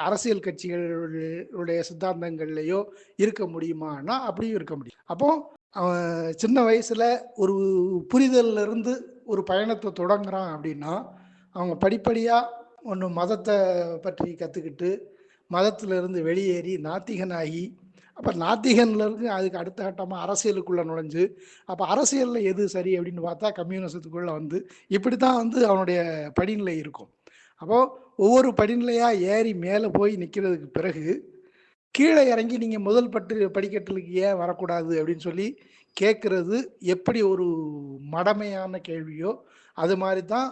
அரசியல் கட்சிகளுடைய சித்தாந்தங்கள்லையோ இருக்க முடியுமானா அப்படியும் இருக்க முடியும். அப்போ அவன் சின்ன வயசுல ஒரு புரிதல்ல இருந்து ஒரு பயணத்தை தொடங்குறான் அப்படின்னா அவங்க படிப்படியாக ஒன்று மதத்தை பற்றி கற்றுக்கிட்டு மதத்திலிருந்து வெளியேறி நாத்திகனாகி அப்ப நாத்திகன்ல இருந்து அதுக்கு அடுத்த கட்டமா அரசியலுக்குள்ள நுழைஞ்சு, அப்ப அரசியல்ல எது சரி அப்படின்னு பார்த்தா கம்யூனிசத்துக்குள்ள வந்து இப்படித்தான் வந்து அவனுடைய படிநிலை இருக்கும். அப்போ ஒவ்வொரு படிநிலையா ஏறி மேல போய் நிக்கிறதுக்கு பிறகு, கீழ இறங்கி நீங்க முதல் படிக்கட்டுக்கு ஏன் வரக்கூடாது அப்படின்னு சொல்லி கேட்கிறது எப்படி ஒரு மடமையான கேள்வியோ, அது மாரி தான்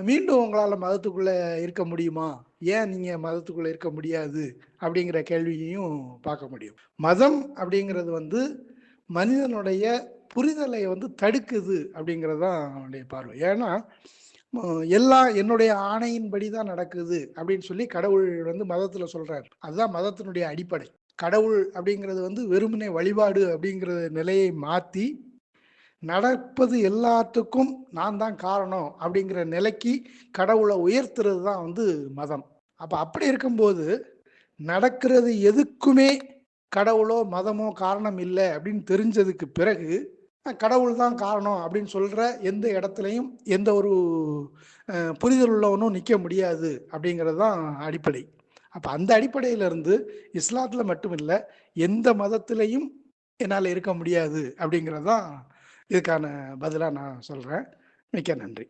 மீண்டும் உங்களால மதத்துக்குள்ள இருக்க முடியுமா? ஏன் நீங்க மதத்துக்குள்ள இருக்க முடியாது? அப்படிங்கிற கேள்வியையும் பார்க்க முடியும். மதம் அப்படிங்கிறது வந்து மனிதனுடைய புரிதலை வந்து தடுக்குது அப்படிங்கிறது தான் அவனுடைய பார்வை. ஏன்னா, எல்லாம் என்னுடைய ஆணையின்படி தான் நடக்குது அப்படின்னு சொல்லி கடவுள் வந்து மதத்துல சொல்றாரு. அதுதான் மதத்தினுடைய அடிப்படை. கடவுள் அப்படிங்கிறது வந்து வெறுமனே வழிபாடு அப்படிங்கிற நிலையை மாத்தி, நடப்பது எல்லாத்துக்கும் நான் தான் காரணம் அப்படிங்கிற நிலைக்கு கடவுளை உயர்த்துறது தான் வந்து மதம். அப்படி இருக்கும்போது நடக்கிறது எதுக்குமே கடவுளோ மதமோ காரணம் இல்லை அப்படின்னு தெரிஞ்சதுக்கு பிறகு கடவுள் தான் காரணம் அப்படின்னு சொல்ற எந்த இடத்துலையும் எந்த ஒரு புரிதல் உள்ளவனும் நிற்க முடியாது அப்படிங்கிறது தான் அடிப்படை. அப்போ அந்த அடிப்படையிலிருந்து இஸ்லாத்தில் மட்டும் இல்லை, எந்த மதத்திலையும் என்னால் இருக்க முடியாது அப்படிங்கிறது தான் இதுக்கான பதிலாக நான் சொல்கிறேன். மிக்க நன்றி.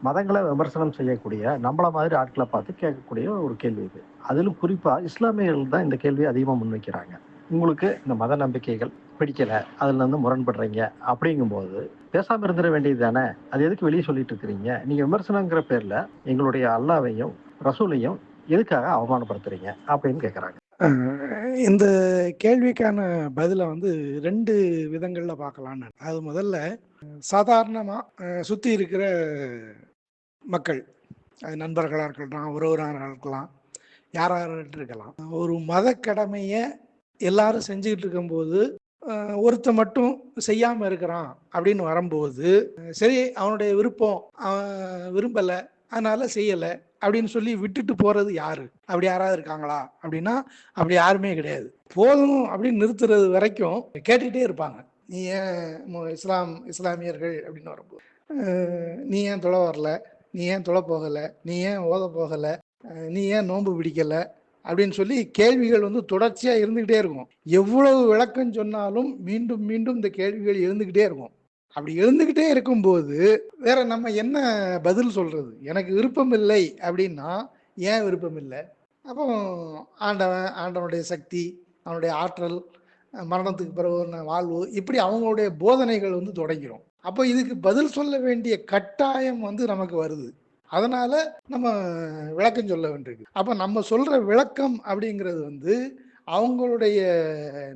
மதங்களை விமர்சனம் செய்யக்கூடிய நம்மள மாதிரி ஆட்களை பார்த்து கேட்கக்கூடிய ஒரு கேள்வி இது. அதிலும் குறிப்பாக இஸ்லாமியர்கள் தான் இந்த கேள்வியை அதிகமாக முன்வைக்கிறாங்க. உங்களுக்கு இந்த மத நம்பிக்கைகள் பிடிக்கல, அதுல இருந்து முரண்படுறீங்க அப்படிங்கும்போது பேசாம இருந்துட வேண்டியது தானே, அது எதுக்கு வெளியே சொல்லிட்டு இருக்கிறீங்க? நீங்க விமர்சனங்கிற பேர்ல எங்களுடைய அல்லாவையும் ரசூலையும் எதுக்காக அவமானப்படுத்துறீங்க அப்படின்னு கேட்குறாங்க. இந்த கேள்விக்கான பதிலை வந்து 2 விதங்கள்ல பார்க்கலான்னு. அது முதல்ல சாதாரணமா சுத்தி இருக்கிற மக்கள், அது நண்பர்களா இருக்கலாம், உறவினர்களா இருக்கலாம், யாராக இருக்கலாம். ஒரு மத கடமையை எல்லாரும் செஞ்சுக்கிட்டு இருக்கும்போது ஒருத்த மட்டும் செய்யாம இருக்கிறான் அப்படின்னு வரும்போது, சரி அவனுடைய விருப்பம், அவன் விரும்பல அதனால செய்யல அப்படின்னு சொல்லி விட்டுட்டு போறது யாரு? அப்படி யாராவது இருக்காங்களா அப்படின்னா அப்படி யாருமே கிடையாது. போதும் அப்படின்னு நிறுத்துறது வரைக்கும் கேட்டுக்கிட்டே இருப்பாங்க. நீ ஏன் இஸ்லாமியர்கள் அப்படின்னு வரும்போது, நீ ஏன் தொலை வரல, நீ ஏன் தொலை போகலை, நீ ஏன் ஓத போகலை, நீ ஏன் நோன்பு பிடிக்கல அப்படின்னு சொல்லி கேள்விகள் வந்து தொடர்ச்சியா இருந்துகிட்டே இருக்கும். எவ்வளவு விளக்கம் சொன்னாலும் மீண்டும் மீண்டும் இந்த கேள்விகள் இருந்துகிட்டே இருக்கும். அப்படி இருந்துகிட்டே இருக்கும்போது வேற நம்ம என்ன பதில் சொல்றது? எனக்கு விருப்பம் இல்லை அப்படின்னா ஏன் விருப்பம் இல்லை? அப்போ ஆண்டவனுடைய சக்தி, அவனுடைய ஆற்றல், மரணத்துக்கு பிறகு வாழ்வு, இப்படி அவங்களுடைய போதனைகள் வந்து தொடங்கிடும். அப்போ இதுக்கு பதில் சொல்ல வேண்டிய கட்டாயம் வந்து நமக்கு வருது. அதனால நம்ம விளக்கம் சொல்ல வேண்டியிருக்கு. அப்ப நம்ம சொல்ற விளக்கம் அப்படிங்கிறது வந்து அவங்களுடைய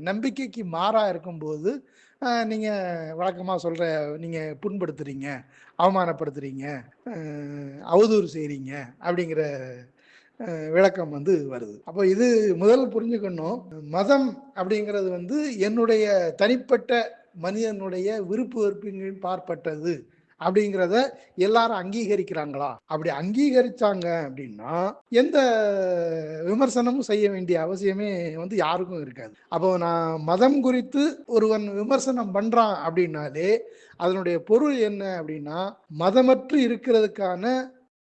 நம்பிக்கைக்கு மாறா இருக்கும்போது நீங்க வழக்கமா சொல்ற நீங்க புண்படுத்துறீங்க, அவமானப்படுத்துறீங்க, அவதூறு செய்றீங்க அப்படிங்கிற விளக்கம் வந்து வருது. அப்போ இது முதல் புரிஞ்சுக்கணும். மதம் அப்படிங்கிறது வந்து என்னுடைய தனிப்பட்ட மனிதனுடைய விருப்பு வெறுப்பின் பார்ப்பட்டது அப்படிங்கிறத எல்லாரும் அங்கீகரிக்கிறாங்களா? அப்படி அங்கீகரிச்சாங்க அப்படின்னா எந்த விமர்சனமும் செய்ய வேண்டிய அவசியமே வந்து யாருக்கும் இருக்காது. அப்போ நான் மதம் குறித்து ஒருவன் விமர்சனம் பண்றான் அப்படின்னாலே அதனுடைய பொருள் என்ன அப்படின்னா, மதமற்று இருக்கிறதுக்கான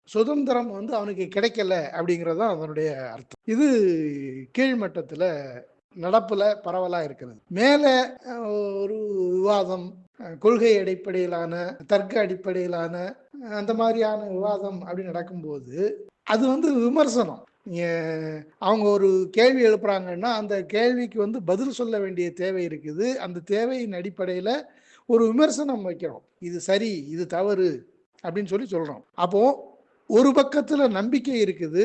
சுதந்திரம் வந்து அவனுக்கு கிடைக்கல அப்படிங்கிறது தான் அதனுடைய அர்த்தம். இது கீழ்மட்டத்துல நடப்புல பரவலா இருக்கிறது. மேல ஒரு விவாதம், கொள்கை அடிப்படையிலான, தர்க்க அடிப்படையிலான அந்த மாதிரியான விவாதம் அப்படின்னு நடக்கும்போது அது வந்து விமர்சனம். அவங்க ஒரு கேள்வி எழுப்புறாங்கன்னா அந்த கேள்விக்கு வந்து பதில் சொல்ல வேண்டிய தேவை இருக்குது. அந்த தேவையின் அடிப்படையில் ஒரு விமர்சனம் வைக்கிறோம். இது சரி, இது தவறு அப்படின்னு சொல்லி சொல்றோம். அப்போ ஒரு பக்கத்துல நம்பிக்கை இருக்குது,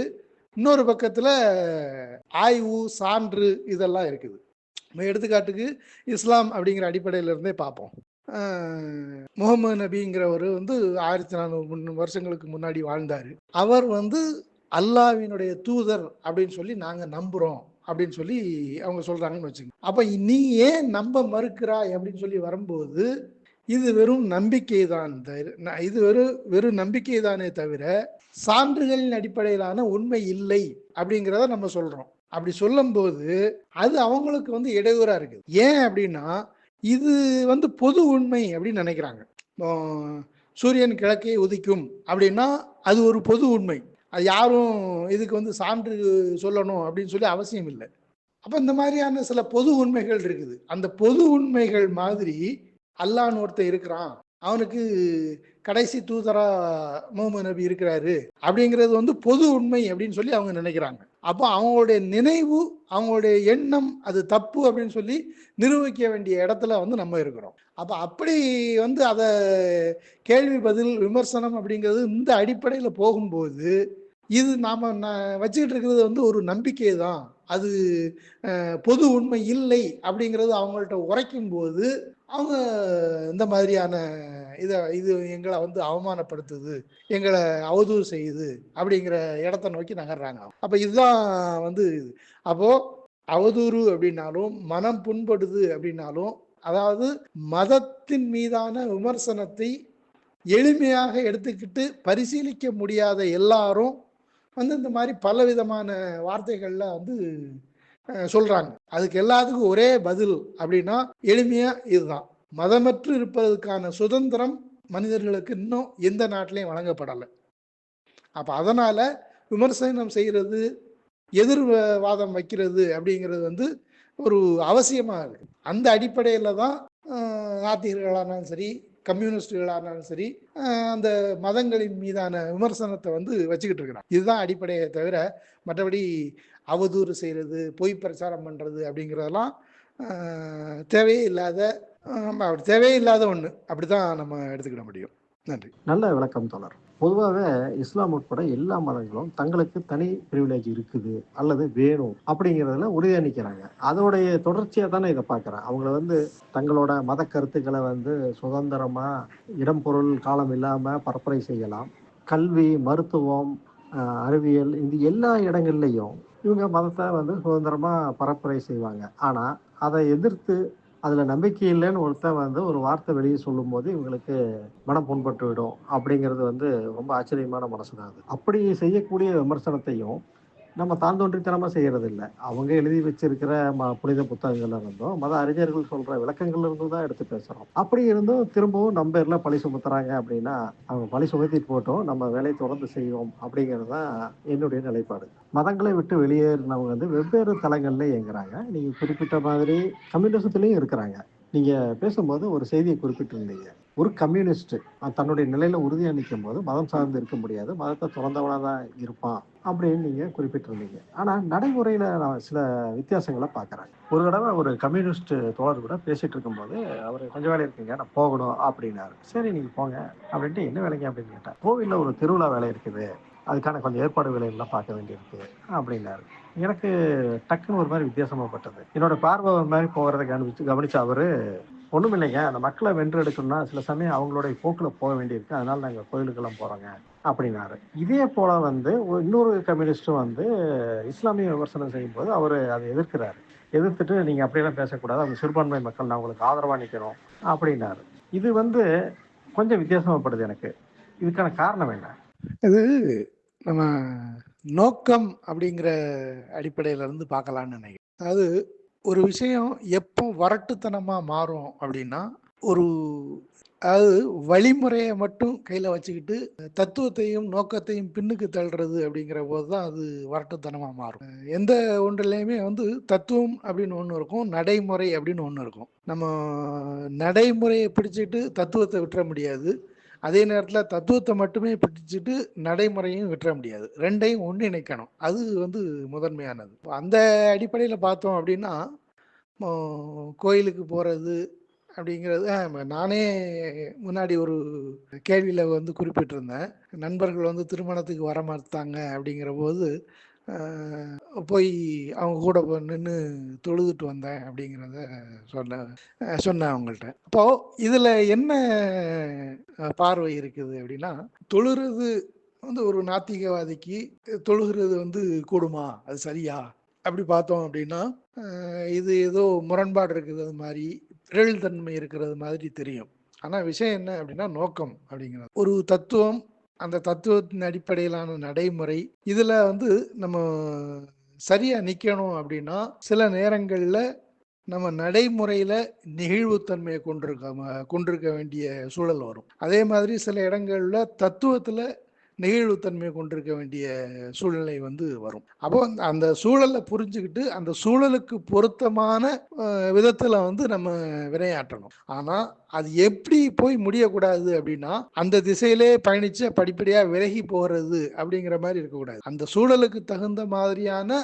இன்னொரு பக்கத்துல ஆய்வு, சான்று இதெல்லாம் இருக்குது. எடுத்துக்காட்டுக்கு இஸ்லாம் அப்படிங்கிற அடிப்படையில இருந்தே பார்ப்போம். முகமது நபிங்கிறவர் வந்து 1400 வருஷங்களுக்கு முன்னாடி வாழ்ந்தாரு. அவர் வந்து அல்லாஹ்வினுடைய தூதர் அப்படின்னு சொல்லி நாங்க நம்புறோம் அப்படின்னு சொல்லி அவங்க சொல்றாங்கன்னு வச்சுங்க. அப்ப நீ ஏன் நம்ப மறுக்கிறாய் அப்படின்னு சொல்லி வரும்போது இது வெறும் நம்பிக்கை தான், இது வெறும் நம்பிக்கை தானே தவிர சான்றுகளின் அடிப்படையிலான உண்மை இல்லை அப்படிங்கிறத நம்ம சொல்றோம். அப்படி சொல்லும்போது அது அவங்களுக்கு வந்து இடையூறா இருக்குது. ஏன் அப்படின்னா இது வந்து பொது உண்மை அப்படின்னு நினைக்கிறாங்க. சூரியன் கிழக்கே உதிக்கும் அப்படின்னா அது ஒரு பொது உண்மை. அது யாரும் இதுக்கு வந்து சான்று சொல்லணும் அப்படின்னு சொல்லி அவசியம் இல்லை. அப்ப இந்த மாதிரியான சில பொது உண்மைகள் இருக்குது. அந்த பொது உண்மைகள் மாதிரி அல்லாஹ்ன்னு ஒருத்தன் இருக்கிறான். அவனுக்கு கடைசி தூதரா முகமது நபி இருக்கிறாரு. அப்படிங்கிறது வந்து பொது உண்மை அப்படின்னு சொல்லி அவங்க நினைக்கிறாங்க. அப்போ அவங்களுடைய நினைவு, அவங்களுடைய எண்ணம் அது தப்பு அப்படின்னு சொல்லி நிரூபிக்க வேண்டிய இடத்துல வந்து நம்ம இருக்கிறோம். அப்ப அப்படி வந்து அத கேள்வி பதில் விமர்சனம் அப்படிங்கிறது இந்த அடிப்படையில போகும்போது, இது நாம வச்சுக்கிட்டு இருக்கிறது வந்து ஒரு நம்பிக்கை தான். அது பொது உண்மை இல்லை அப்படிங்கிறது அவங்கள்ட்ட உரைக்கும்போது, அவங்க இந்த மாதிரியான இது எங்கள வந்து அவமானப்படுத்துது, எங்கள அவதூறு செய்யுது அப்படிங்கிற இடத்த நோக்கி நகர்றாங்க. அப்ப இதுதான் வந்து அப்போ அவதூறு அப்படின்னாலும், மனம் புண்படுது அப்படின்னாலும், அதாவது மதத்தின் மீதான விமர்சனத்தை எளிமையாக எடுத்துக்கிட்டு பரிசீலிக்க முடியாத எல்லாரும் வந்து இந்த மாதிரி பலவிதமான வார்த்தைகள்ல வந்து சொல்றாங்க. அதுக்கு எல்லாத்துக்கும் ஒரே பதில் அப்படின்னா எளிமையா இதுதான். மதமற்று இருப்பதற்கான சுதந்திரம் மனிதர்களுக்கு இன்னும் எந்த நாட்டிலையும் வழங்கப்படலை. அப்ப அதனால விமர்சனம் செய்யறது, எதிர்வாதம் வைக்கிறது அப்படிங்கிறது வந்து ஒரு அவசியமா இருக்கு. அந்த அடிப்படையில தான் நாத்திகர்களானாலும் சரி, கம்யூனிஸ்டுகளானாலும் சரி, அந்த மதங்களின் மீதான விமர்சனத்தை வந்து வச்சுக்கிட்டு இருக்கிறாங்க. இதுதான் அடிப்படையை தவிர மற்றபடி அவதூறு செய்கிறது, பொய் பிரச்சாரம் பண்ணுறது அப்படிங்கிறதெல்லாம் தேவையே இல்லாத அப்படி தேவையே இல்லாத ஒன்று. அப்படி தான் நம்ம எடுத்துக்கிட முடியும். நன்றி. நல்ல விளக்கம் தோழர். பொதுவாகவே இஸ்லாம் உட்பட எல்லா மதங்களும் தங்களுக்கு தனி பிரிவிலேஜ் இருக்குது அல்லது வேணும் அப்படிங்கிறதுல உறுதியா நிற்கிறாங்க. அதோடைய தொடர்ச்சியாக தானே இதை பார்க்குறேன். அவங்கள வந்து தங்களோட மத கருத்துக்களை வந்து சுதந்திரமா இடம் பொருள் காலம் இல்லாமல் பரப்புரை செய்யலாம். கல்வி, மருத்துவம், அறிவியல், இந்த எல்லா இடங்கள்லையும் இவங்க மதத்தை வந்து சுதந்திரமா பரப்புரை செய்வாங்க. ஆனால் அதை எதிர்த்து அதில் நம்பிக்கை இல்லைன்னு ஒருத்தன் வந்து ஒரு வார்த்தை வெளியே சொல்லும்போது இவங்களுக்கு மனம் புண்பட்டு விடும் அப்படிங்கிறது வந்து ரொம்ப ஆச்சரியமான மனசு தான் அது. அப்படி செய்யக்கூடிய விமர்சனத்தையும் நம்ம தாந்தோன்றித்தனமாக செய்கிறது இல்லை. அவங்க எழுதி வச்சிருக்கிற புனித புத்தகங்கள்ல இருந்தும் மத அறிஞர்கள் சொல்கிற விளக்கங்கள்ல இருந்தும் தான் எடுத்து பேசுகிறோம். அப்படி இருந்தும் திரும்பவும் நம்ம பேரில் பழி சுமத்துறாங்க அப்படின்னா அவங்க பழி சுமத்திட்டு போட்டோம், நம்ம வேலையை தொடர்ந்து செய்வோம் அப்படிங்கிறது தான் என்னுடைய நிலைப்பாடு. மதங்களை விட்டு வெளியேறினவங்க வந்து வெவ்வேறு தளங்கள்ல இயங்குறாங்க. நீங்கள் குறிப்பிட்ட மாதிரி கம்யூனிசத்துலேயும் இருக்கிறாங்க. நீங்கள் பேசும்போது ஒரு செய்தியை குறிப்பிட்டிருந்தீங்க. ஒரு கம்யூனிஸ்ட் தன்னுடைய நிலையில உறுதியா நிற்கும் போது மதம் சார்ந்து இருக்க முடியாது, மதத்தை துறந்தவனா தான் இருப்பான் அப்படின்னு நீங்க குறிப்பிட்டிருந்தீங்க. ஆனா நடைமுறையில நான் சில வித்தியாசங்களை பார்க்குறேன். ஒரு தடவை ஒரு கம்யூனிஸ்ட் தோழர் கூட பேசிட்டு இருக்கும்போது அவர் கொஞ்சம் வேலை இருக்குங்க நான் போகணும் அப்படின்னாரு. சரி நீங்க போங்க அப்படின்ட்டு, என்ன வேலைங்க அப்படின்னு கேட்டேன். கோவில்ல ஒரு திருவிழா வேலை இருக்குது, அதுக்கான கொஞ்சம் ஏற்பாடு வேலைகள்லாம் பார்க்க வேண்டியிருக்கு அப்படின்னாரு. எனக்கு டக்குன்னு ஒரு மாதிரி வித்தியாசமாப்பட்டது. என்னோட பார்வை ஒரு மாதிரி போகிறத கவனிச்சு அவரு, ஒன்றும் இல்லைங்க, அந்த மக்களை வென்றெடுக்கணும்னா சில சமயம் அவங்களுடைய போக்கில் போக வேண்டியிருக்கு, அதனால நாங்கள் கோயிலுக்கெல்லாம் போகிறோங்க அப்படின்னாரு. இதே போல் வந்து இன்னொரு கம்யூனிஸ்ட்டும் வந்து இஸ்லாமிய விமர்சனம் செய்யும்போது அவர் அதை எதிர்க்கிறாரு. எதிர்த்துட்டு நீங்கள் அப்படியெல்லாம் பேசக்கூடாது, அவங்க சிறுபான்மை மக்கள், நான் உங்களுக்கு ஆதரவாக நிற்கணும் அப்படின்னாரு. இது வந்து கொஞ்சம் வித்தியாசமாகப்படுது எனக்கு. இதுக்கான காரணம் என்ன? இது நம்ம நோக்கம் அப்படிங்கிற அடிப்படையில இருந்து பார்க்கலாம்னு நினைக்கிறேன். அதாவது ஒரு விஷயம் எப்போ வரட்டுத்தனமா மாறும் அப்படின்னா, ஒரு அதாவது வழிமுறையை மட்டும் கையில வச்சுக்கிட்டு தத்துவத்தையும் நோக்கத்தையும் பின்னுக்கு தள்ளுறது அப்படிங்கிற போது தான் அது வரட்டுத்தனமா மாறும். எந்த ஒன்றுலையுமே வந்து தத்துவம் அப்படின்னு ஒன்று இருக்கும், நடைமுறை அப்படின்னு ஒன்று இருக்கும். நம்ம நடைமுறையை பிடிச்சிட்டு தத்துவத்தை விட்டுற முடியாது. அதே நேரத்தில் தத்துவத்தை மட்டுமே பிடிச்சிட்டு நடைமுறையும் விட்டுற முடியாது. ரெண்டையும் ஒன்றிணைக்கணும். அது வந்து முதன்மையானது. அந்த அடிப்படையில் பார்த்தோம் அப்படின்னா, கோயிலுக்கு போகிறது அப்படிங்கிறது நானே முன்னாடி ஒரு கேள்வியில் வந்து குறிப்பிட்டிருந்தேன். நண்பர்கள் வந்து திருமணத்துக்கு வர மறுத்தாங்க அப்படிங்கிற போது போய் அவங்க கூட நின்று தொழுதுட்டு வந்தேன் அப்படிங்கிறத சொன்னேன் அவங்கள்ட்ட. அப்போது இதில் என்ன பார்வை இருக்குது அப்படின்னா, தொழுறது வந்து ஒரு நாத்திகவாதிக்கு தொழுகிறது வந்து கூடுமா, அது சரியா அப்படி பார்த்தோம் அப்படின்னா இது ஏதோ முரண்பாடு இருக்கிறது மாதிரி, பிறழ்தன்மை இருக்கிறது மாதிரி தெரியும். ஆனால் விஷயம் என்ன அப்படின்னா நோக்கம் அப்படிங்கிறது ஒரு தத்துவம். அந்த தத்துவத்தின் அடிப்படையிலான நடைமுறை இதில் வந்து நம்ம சரியாக நிற்கணும் அப்படின்னா சில நேரங்களில் நம்ம நடைமுறையில் நெகிழ்வுத்தன்மையை கொண்டிருக்க வேண்டிய சூழல் வரும். அதே மாதிரி சில இடங்களில் தத்துவத்தில் நெகிழ்வுத்தன்மை கொண்டிருக்க வேண்டிய சூழ்நிலை வந்து வரும். அப்போ அந்த சூழலை புரிஞ்சுக்கிட்டு அந்த சூழலுக்கு பொருத்தமான விதத்துல வந்து நம்ம வினையாற்றணும். ஆனா அது எப்படி போய் முடியக்கூடாது அப்படின்னா, அந்த திசையிலே பயணிச்சு படிப்படியா விலகி போறது அப்படிங்கிற மாதிரி இருக்கக்கூடாது. அந்த சூழலுக்கு தகுந்த மாதிரியான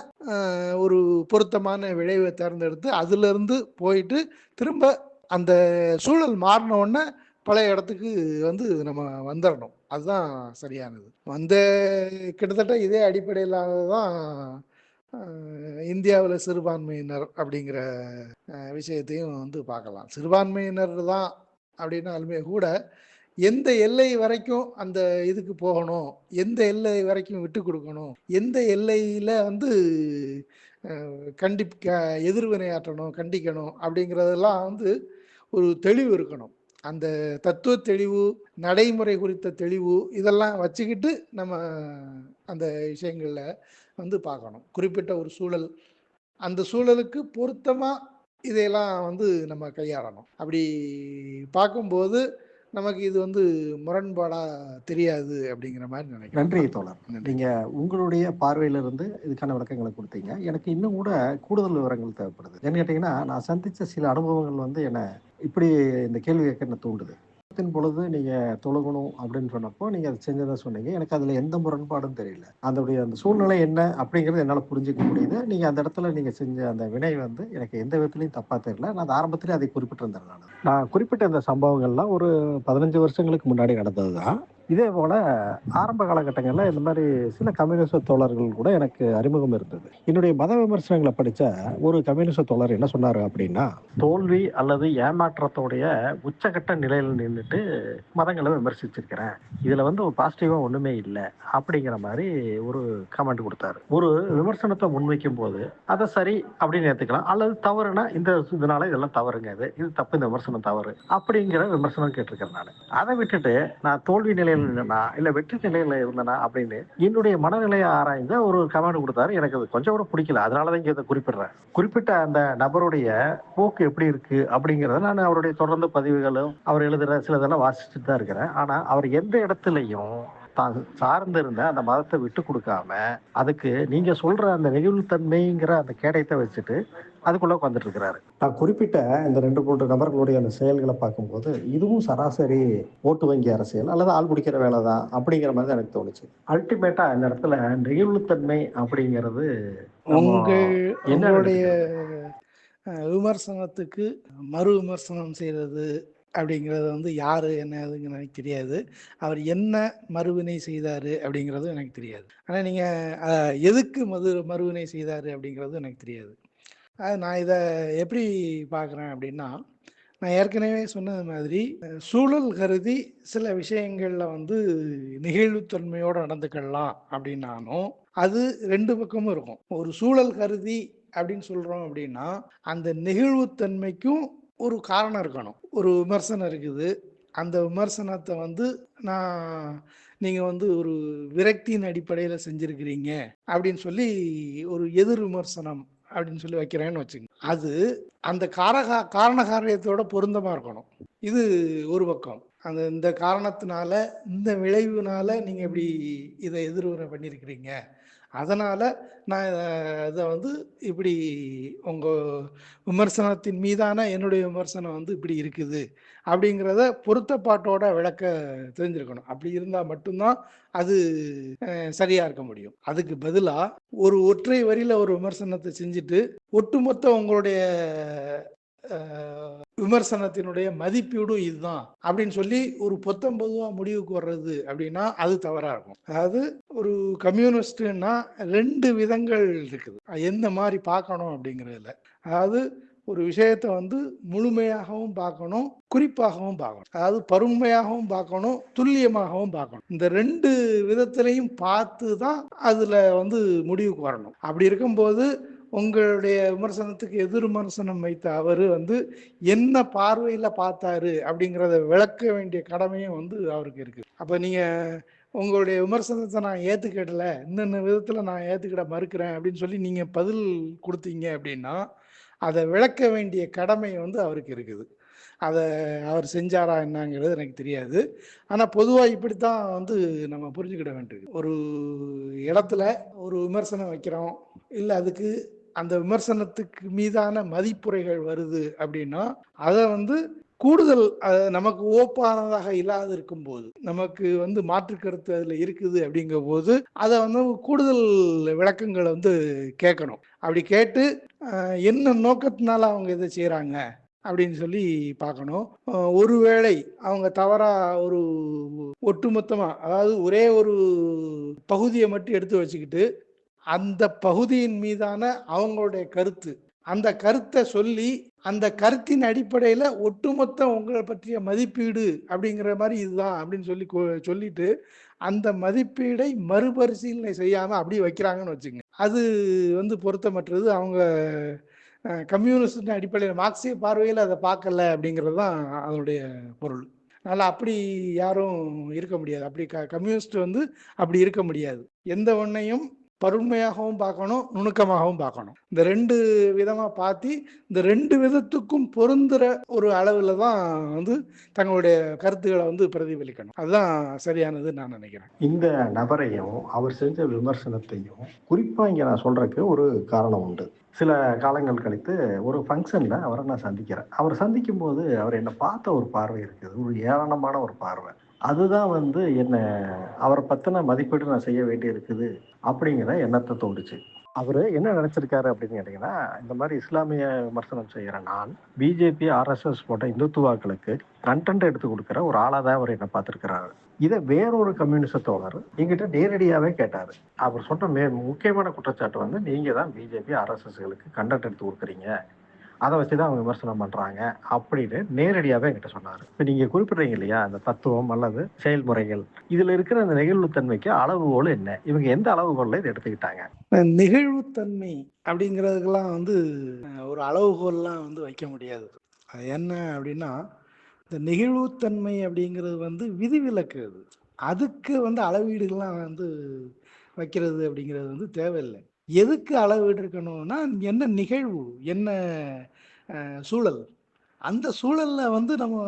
ஒரு பொருத்தமான விளைவை தேர்ந்தெடுத்து அதுல இருந்து போயிட்டு திரும்ப அந்த சூழல் மாறின உடனே பழைய இடத்துக்கு வந்து நம்ம வந்துடணும். அதுதான் சரியானது. கிட்டத்தட்ட இதே அடிப்படையிலான தான் இந்தியாவில் சிறுபான்மையினர் அப்படிங்கிற விஷயத்தையும் வந்து பார்க்கலாம். சிறுபான்மையினர் தான் அப்படின்னாலுமே கூட எந்த எல்லை வரைக்கும் அந்த இதுக்கு போகணும், எந்த எல்லை வரைக்கும் விட்டு கொடுக்கணும், எந்த எல்லையில் வந்து எதிர்வினையாற்றணும், கண்டிக்கணும் அப்படிங்கிறதெல்லாம் வந்து ஒரு தெளிவு இருக்கணும். அந்த தத்துவ தெளிவு, நடைமுறை குறித்த தெளிவு இதெல்லாம் வச்சுக்கிட்டு நம்ம அந்த விஷயங்களில் வந்து பார்க்கணும். குறிப்பிட்ட ஒரு சூழல், அந்த சூழலுக்கு பொருத்தமாக இதையெல்லாம் வந்து நம்ம கையாளணும். அப்படி பார்க்கும்போது நமக்கு இது வந்து முரண்பாடா தெரியாது அப்படிங்கிற மாதிரி நினைக்கிறேன். நன்றி தோழர். நீங்க உங்களுடைய பார்வையிலிருந்து இதுக்கான விளக்கங்களை கொடுத்தீங்க. எனக்கு இன்னும் கூட கூடுதல் விவரங்கள் தேவைப்படுது. ஏன்னு கேட்டீங்கன்னா, நான் சந்திச்ச சில அனுபவங்கள் வந்து என்ன இப்படி இந்த கேள்வி கேட்க என்ன தூண்டுது. பொழுது நீங்க தொழுகணும் அப்படின்னு சொன்னப்போ நீங்க அதை செஞ்சதா சொன்னீங்க. எனக்கு அதுல எந்த முரண்பாடும் தெரியல. அந்த சூழ்நிலை என்ன அப்படிங்கிறது என்னால புரிஞ்சுக்க முடியுது. நீங்க அந்த இடத்துல நீங்க செஞ்ச அந்த வினை வந்து எனக்கு எந்த விதத்திலையும் தப்பா தெரியல. நான் ஆரம்பத்திலே அதை குறிப்பிட்டிருந்தேன். நான் குறிப்பிட்ட இந்த சம்பவங்கள்லாம் ஒரு 15 வருஷங்களுக்கு முன்னாடி நடந்ததுதான். இதே போல ஆரம்ப காலகட்டங்களில் இந்த மாதிரி சில கம்யூனிஸ்ட் தோழர்கள் கூட எனக்கு அறிமுகம் இருந்தது. என்னுடைய மத விமர்சனங்களை படித்த ஒரு கம்யூனிஸ்ட் தோழர் என்ன சொன்னார் அப்படின்னா, தோல்வி அல்லது ஏமாற்றத்தோடைய உச்சகட்ட நிலையில் நின்றுட்டு மதங்களை விமர்சிச்சிருக்கிறேன், இதுல வந்து ஒரு பாசிட்டிவா ஒண்ணுமே இல்லை அப்படிங்கிற மாதிரி ஒரு கமெண்ட் கொடுத்தாரு. ஒரு விமர்சனத்தை முன்வைக்கும் போது அதை சரி அப்படின்னு ஏற்றுக்கலாம், அல்லது தவறுனா இதனால இதெல்லாம் தவறுங்க, இது தப்பு, இந்த விமர்சனம் தவறு அப்படிங்கிற விமர்சனம் கேட்டிருக்கேன். நான் அதை விட்டுட்டு நான் தோல்வி நிலையில் இருந்தேனா இல்ல வெற்றி நிலையில இருந்தேனா அப்படின்னு என்னுடைய மனநிலையை ஆராய்ந்த ஒரு கமெண்ட் கொடுத்தாரு. எனக்கு அது கொஞ்சம் கூட பிடிக்கல. அதனாலதான் இங்க இதை குறிப்பிடுறேன். குறிப்பிட்ட அந்த நபருடைய போக்கு எப்படி இருக்கு அப்படிங்கறத நான் அவருடைய தொடர்ந்து பதிவுகளும் அவர் எழுதுற சிலதெல்லாம் வாசிச்சுட்டு தான் இருக்கிறேன். ஆனா அவர் எந்த இடத்துலையும் தான் சார்ந்திருந்த அந்த மதத்தை விட்டு கொடுக்காம அதுக்கு நீங்க சொல்ற அந்த நெகிழ்வுத்தன்மைங்கிற அந்த கேடயத்தை வச்சுட்டு அதுக்குள்ள உட்காந்துட்டு இருக்கிறாரு. நான் குறிப்பிட்ட இந்த 2-3 நபர்களுடைய அந்த செயல்களை பார்க்கும்போது இதுவும் சராசரி ஓட்டு வங்கி அரசியல் அல்லது ஆள் பிடிக்கிற வேலை தான் அப்படிங்கிற மாதிரி தான் எனக்கு தோணுச்சு. அல்டிமேட்டா இந்த இடத்துல நெகிழ்வுத்தன்மை அப்படிங்கிறது உங்களுடைய விமர்சனத்துக்கு மறு விமர்சனம் செய்யறது அப்படிங்கிறது வந்து யாரு என்னதுன்னு எனக்கு தெரியாது. அவர் என்ன மறுவினை செய்தாரு அப்படிங்கிறது எனக்கு தெரியாது. ஆனால் நீங்கள் எதுக்கு மறுவினை செய்தாரு அப்படிங்கிறது எனக்கு தெரியாது. நான் இதை எப்படி பார்க்குறேன் அப்படின்னா, நான் ஏற்கனவே சொன்னது மாதிரி சூழல் கருதி சில விஷயங்களில் வந்து நெகிழ்வுத்தன்மையோடு நடந்துக்கலாம் அப்படின்னாலும் அது 2 பக்கமும் இருக்கும். ஒரு சூழல் கருதி அப்படின்னு சொல்கிறோம் அப்படின்னா அந்த நெகிழ்வுத்தன்மைக்கும் ஒரு காரணம் இருக்கணும். ஒரு விமர்சனம் இருக்குது, அந்த விமர்சனத்தை வந்து நீங்கள் வந்து ஒரு விரக்தியின் அடிப்படையில் செஞ்சுருக்கிறீங்க அப்படின்னு சொல்லி ஒரு எதிர் விமர்சனம் அப்படின்னு சொல்லி வைக்கிறேன்னு வச்சுங்க. அது அந்த காரண காரியத்தோட பொருந்தமாக இருக்கணும். இது ஒரு பக்கம். இந்த காரணத்தினால இந்த விளைவுனால நீங்கள் இப்படி இதை எதிர்வினை பண்ணியிருக்கிறீங்க, அதனால் நான் இதை வந்து இப்படி உங்கள் விமர்சனத்தின் மீதான என்னுடைய விமர்சனம் வந்து இப்படி இருக்குது அப்படிங்கிறத பொருத்தப்பாட்டோட விளக்க தெரிஞ்சிருக்கணும். அப்படி இருந்தால் மட்டும்தான் அது சரியாக இருக்க முடியும். அதுக்கு பதிலாக ஒரு ஒற்றை வரியில் ஒரு விமர்சனத்தை செஞ்சுட்டு ஒட்டுமொத்த உங்களுடைய விமர்சனத்தினுடைய மதிப்பீடும் இதுதான் அப்படின்னு சொல்லி ஒரு பொதுவா முடிவுக்கு வர்றது அப்படின்னா அது தவறா இருக்கும். அதாவது ஒரு கம்யூனிஸ்ட்னா 2 விதங்கள் இருக்குது, எந்த மாதிரி பார்க்கணும் அப்படிங்கிறதுல. அதாவது ஒரு விஷயத்தை வந்து முழுமையாகவும் பார்க்கணும், குறிப்பாகவும் பார்க்கணும். அதாவது பருமையாகவும் பார்க்கணும், துல்லியமாகவும் பார்க்கணும். இந்த 2 விதத்திலையும் பார்த்து தான் அதுல வந்து முடிவுக்கு வரணும். அப்படி இருக்கும்போது உங்களுடைய விமர்சனத்துக்கு எதிர் விமர்சனம் வைத்த அவர் வந்து என்ன பார்வையில் பார்த்தாரு அப்படிங்கிறத விளக்க வேண்டிய கடமையும் வந்து அவருக்கு இருக்கு. அப்போ நீங்கள் உங்களுடைய விமர்சனத்தை நான் ஏற்றுக்கிடல, இன்னென்ன விதத்தில் நான் ஏற்றுக்கிட மறுக்கிறேன் அப்படின்னு சொல்லி நீங்கள் பதில் கொடுத்தீங்க அப்படின்னா அதை விளக்க வேண்டிய கடமை வந்து அவருக்கு இருக்குது. அதை அவர் செஞ்சாரா என்னங்கிறது எனக்கு தெரியாது. ஆனால் பொதுவாக இப்படித்தான் வந்து நம்ம புரிஞ்சுக்கிட வேண்டியது. ஒரு இடத்துல ஒரு விமர்சனம் வைக்கிறோம், இல்லை அதுக்கு அந்த விமர்சனத்துக்கு மீதான மதிப்புரைகள் வருது அப்படின்னா, அதை வந்து கூடுதல் நமக்கு ஓப்பானதாக இல்லாது இருக்கும்போது, நமக்கு வந்து மாற்று கருத்து அதில் இருக்குது அப்படிங்கிற போது, அதை வந்து கூடுதல் விளக்கங்களை வந்து கேட்கணும். அப்படி கேட்டு என்ன நோக்கத்தினால அவங்க இதை செய்கிறாங்க அப்படின்னு சொல்லி பார்க்கணும். ஒருவேளை அவங்க தவறா ஒரு ஒட்டுமொத்தமாக, அதாவது ஒரே ஒரு பகுதியை மட்டும் எடுத்து வச்சுக்கிட்டு அந்த பகுதியின் மீதான அவங்களுடைய கருத்து, அந்த கருத்தை சொல்லி அந்த கருத்தின் அடிப்படையில் ஒட்டுமொத்த உங்களை பற்றிய மதிப்பீடு அப்படிங்கிற மாதிரி இதுதான் அப்படின்னு சொல்லி சொல்லிட்டு அந்த மதிப்பீடை மறுபரிசீலனை செய்யாமல் அப்படியே வைக்கிறாங்கன்னு வச்சுங்க. அது வந்து பொருத்தமற்றது. அவங்க கம்யூனிஸ்ட் அடிப்படையில் மார்க்சிய பார்வையில் அதை பார்க்கல அப்படிங்கிறது தான் அதனுடைய பொருள். அதனால் அப்படி யாரும் இருக்க முடியாது. அப்படி கம்யூனிஸ்ட் வந்து அப்படி இருக்க முடியாது. எந்த ஒன்றையும் பருமையாகவும் பார்க்கணும், நுணுக்கமாகவும் பார்க்கணும். இந்த 2 விதமாக பார்த்து இந்த 2 விதத்துக்கும் பொருந்துகிற ஒரு அளவில் தான் வந்து தங்களுடைய கருத்துக்களை வந்து பிரதிபலிக்கணும். அதுதான் சரியானது நான் நினைக்கிறேன். இந்த நபரையும் அவர் செஞ்ச விமர்சனத்தையும் குறிப்பாக இங்கே நான் சொல்றதுக்கு ஒரு காரணம் உண்டு. சில காலங்கள் கழித்து ஒரு ஃபங்க்ஷனில் அவரை நான் சந்திக்கிறேன். அவர் சந்திக்கும் போது அவர் என்னை பார்த்த ஒரு பார்வை இருக்குது, ஒரு ஏளனமான ஒரு பார்வை. அதுதான் வந்து என்னை அவரை பற்றின மதிப்பீடு நான் செய்ய வேண்டி இருக்குது அப்படிங்கிற எண்ணத்தை தோணுச்சு. அவர் என்ன நினச்சிருக்காரு அப்படின்னு கேட்டிங்கன்னா, இந்த மாதிரி இஸ்லாமிய விமர்சனம் செய்கிற நான் பிஜேபி ஆர்எஸ்எஸ் போன்ற இந்துத்துவாக்களுக்கு கண்டென்ட் எடுத்து கொடுக்குற ஒரு ஆளாக தான் அவர் என்னை பார்த்துருக்கிறாரு. இதை வேறொரு கம்யூனிச தோழர் எங்கிட்ட நேரடியாகவே கேட்டார். அவர் சொன்ன முக்கியமான குற்றச்சாட்டு வந்து, நீங்கள் தான் பிஜேபி ஆர்எஸ்எஸ்களுக்கு கண்டென்ட் எடுத்து கொடுக்குறீங்க, அதை வச்சு தான் அவங்க விமர்சனம் பண்ணுறாங்க அப்படின்னு நேரடியாகவே என்கிட்ட சொன்னார். இப்போ நீங்கள் குறிப்பிட்றீங்க இல்லையா, அந்த தத்துவம் அல்லது செயல்முறைகள், இதில் இருக்கிற அந்த நெகிழ்வுத்தன்மைக்கு அளவுகோல் என்ன, இவங்க எந்த அளவுகோலில் இதை எடுத்துக்கிட்டாங்க? நெகிழ்வுத்தன்மை அப்படிங்கிறதுக்கெல்லாம் வந்து ஒரு அளவுகோல்லாம் வந்து வைக்க முடியாது. அது என்ன அப்படின்னா, இந்த நெகிழ்வுத்தன்மை அப்படிங்கிறது வந்து விதிவிலக்கு. அதுக்கு வந்து அளவீடுகள்லாம் வந்து வைக்கிறது அப்படிங்கிறது வந்து தேவையில்லை. எதுக்கு அளவீடு இருக்கணும்னா, என்ன நிகழ்வு, என்ன சூழல், அந்த சூழலில் வந்து நம்ம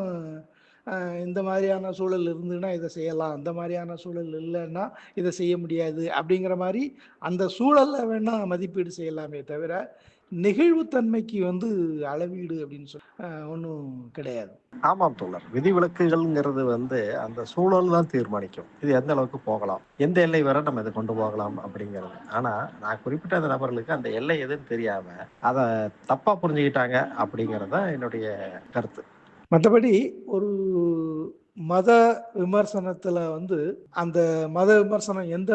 இந்த மாதிரியான சூழல் இருந்ததுன்னா இதை செய்யலாம், அந்த மாதிரியான சூழல் இல்லைன்னா இதை செய்ய முடியாது அப்படிங்கிற மாதிரி அந்த சூழலில் வேணால் மதிப்பீடு செய்யலாமே தவிர, நெகிழ்வுத்தன்மைக்கு வந்து அளவீடு அப்படின்னு சொல்லி ஒன்றும் கிடையாது. ஆமாம் தோழர், விதிவிலக்குகள்ங்கிறது வந்து அந்த சூழல் தான் தீர்மானிக்கும். இது எந்த அளவுக்கு போகலாம், எந்த எல்லை வரை நம்ம இதை கொண்டு போகலாம் அப்படிங்கிறது. ஆனால் நான் குறிப்பிட்ட அந்த நபர்களுக்கு அந்த எல்லை எதுன்னு தெரியாம அதை தப்பா புரிஞ்சுக்கிட்டாங்க அப்படிங்கிறது தான் என்னுடைய கருத்து. மற்றபடி ஒரு மத விமர்சனத்தில் வந்து அந்த மத விமர்சனம் எந்த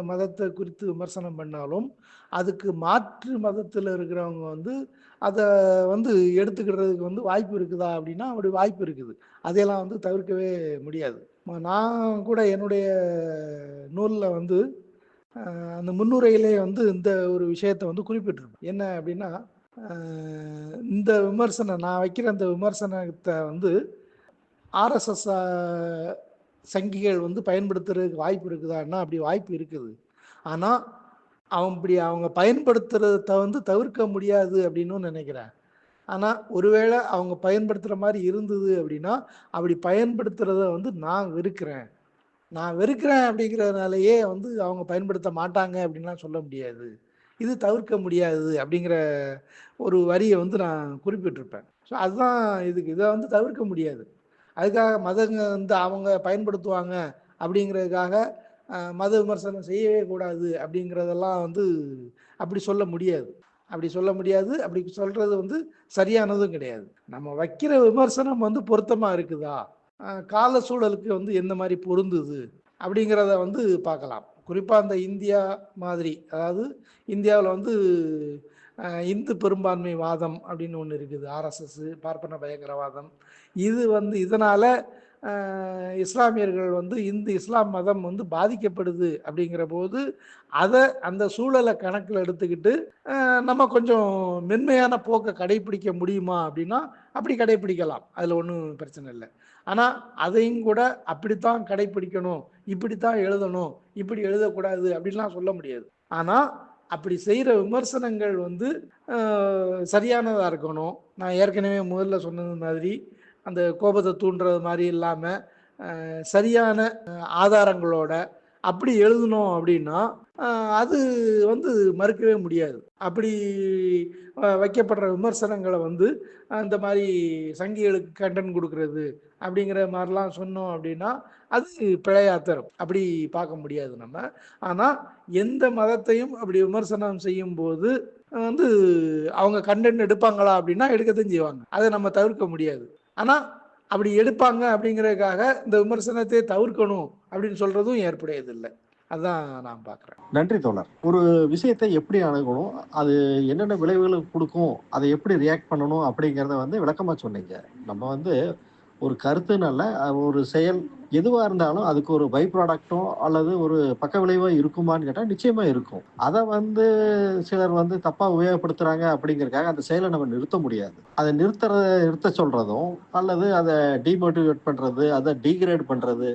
மதத்தை குறித்து விமர்சனம் பண்ணாலும் அதுக்கு மாற்று மதத்தில் இருக்கிறவங்க வந்து அதை வந்து எடுத்துக்கிறதுக்கு வந்து வாய்ப்பு இருக்குதா அப்படின்னா அப்படி வாய்ப்பு இருக்குது. அதையெல்லாம் வந்து தவிர்க்கவே முடியாது. நான் கூட என்னுடைய நூலில் வந்து அந்த முன்னுரையிலே வந்து இந்த ஒரு விஷயத்தை வந்து குறிப்பிட்டிருப்பேன். என்ன அப்படின்னா, இந்த விமர்சனம் நான் வைக்கிற அந்த விமர்சனத்தை வந்து ஆர்எஸ்எஸ் சங்கிகள் வந்து பயன்படுத்துறதுக்கு வாய்ப்பு இருக்குதான்னா அப்படி வாய்ப்பு இருக்குது. ஆனால் அவங்க பயன்படுத்துறத வந்து தவிர்க்க முடியாது அப்படின்னு நினைக்கிறேன். ஆனால் ஒருவேளை அவங்க பயன்படுத்துகிற மாதிரி இருந்தது அப்படின்னா அப்படி பயன்படுத்துறத வந்து நான் வெறுக்கிறேன் அப்படிங்கிறதுனாலயே வந்து அவங்க பயன்படுத்த மாட்டாங்க அப்படின்லாம் சொல்ல முடியாது. இது தவிர்க்க முடியாது அப்படிங்கிற ஒரு வரியை வந்து நான் குறிப்பிட்டிருப்பேன். ஸோ அதுதான் இதை வந்து தவிர்க்க முடியாது. அதுக்காக மதங்க வந்து அவங்க பயன்படுத்துவாங்க அப்படிங்கிறதுக்காக மத விமர்சனம் செய்யவே கூடாது அப்படிங்கிறதெல்லாம் வந்து அப்படி சொல்ல முடியாது. அப்படி சொல்கிறது வந்து சரியானதும் கிடையாது. நம்ம வைக்கிற விமர்சனம் வந்து பொருத்தமாக இருக்குதா, கால சூழலுக்கு வந்து எந்த மாதிரி பொருந்துது அப்படிங்கிறத வந்து பார்க்கலாம். குறிப்பாக அந்த இந்தியா மாதிரி, அதாவது இந்தியாவில் வந்து இந்து பெரும்பான்மை வாதம் அப்படின்னு ஒன்று இருக்குது, ஆர்எஸ்எஸ் பார்ப்பன பயங்கரவாதம். இது வந்து இதனால் இஸ்லாமியர்கள் வந்து இஸ்லாம் மதம் வந்து பாதிக்கப்படுது அப்படிங்கிற போது அதை அந்த சூழலை கணக்கில் எடுத்துக்கிட்டு நம்ம கொஞ்சம் மென்மையான போக்கை கடைபிடிக்க முடியுமா அப்படின்னா அப்படி கடைபிடிக்கலாம், அதில் ஒன்றும் பிரச்சனை இல்லை. ஆனால் அதையும் கூட அப்படித்தான் கடைபிடிக்கணும், இப்படித்தான் எழுதணும், இப்படி எழுதக்கூடாது அப்படின்லாம் சொல்ல முடியாது. ஆனால் அப்படி செய்கிற விமர்சனங்கள் வந்து சரியானதாக இருக்கணும். நான் ஏற்கனவே முதல்ல சொன்னது மாதிரி அந்த கோபத்தை தூண்டுறது மாதிரி இல்லாமல் சரியான ஆதாரங்களோட அப்படி எழுதணும் அப்படின்னா அது வந்து மறுக்கவே முடியாது. அப்படி வைக்கப்படுற விமர்சனங்களை வந்து இந்த மாதிரி சங்கிகளுக்கு கண்டென்ட் கொடுக்கறது அப்படிங்கிற மாதிரிலாம் சொன்னோம் அப்படின்னா அது பிழையா தரும். அப்படி பார்க்க முடியாது நம்ம. ஆனால் எந்த மதத்தையும் அப்படி விமர்சனம் செய்யும்போது வந்து அவங்க கண்டென்ட் எடுப்பாங்களா அப்படின்னா எடுக்கத்தான் செய்வாங்க. அதை நம்ம தவிர்க்க முடியாது. ஆனால் அப்படி எடுப்பாங்க அப்படிங்கிறதுக்காக இந்த விமர்சனத்தை தவிர்க்கணும் அப்படின்னு சொல்றதும் ஏற்புடையதில்லை. அதான் நான் பார்க்குறேன். நன்றி தோழர். ஒரு விஷயத்தை எப்படி அணுகணும், அது என்னென்ன விளைவுகளை கொடுக்கும், அதை எப்படி ரியாக்ட் பண்ணணும் அப்படிங்கிறத வந்து விளக்கமா சொன்னீங்க. நம்ம வந்து ஒரு கருத்துனால ஒரு செயல் எதுவா இருந்தாலும் அதுக்கு ஒரு பை ப்ராடக்ட்டோ அல்லது ஒரு பக்க விளைவோ இருக்குமான்னு கேட்டா நிச்சயமா இருக்கும். அதை வந்து சிலர் வந்து தப்பா உபயோகப்படுத்துறாங்க அப்படிங்கிறதுக்காக அந்த செயலை நம்ம நிறுத்த முடியாது. அதை நிறுத்த சொல்றதும் அல்லது அதை டிமோட்டிவேட் பண்றது, அதை டீக்ரேட் பண்றது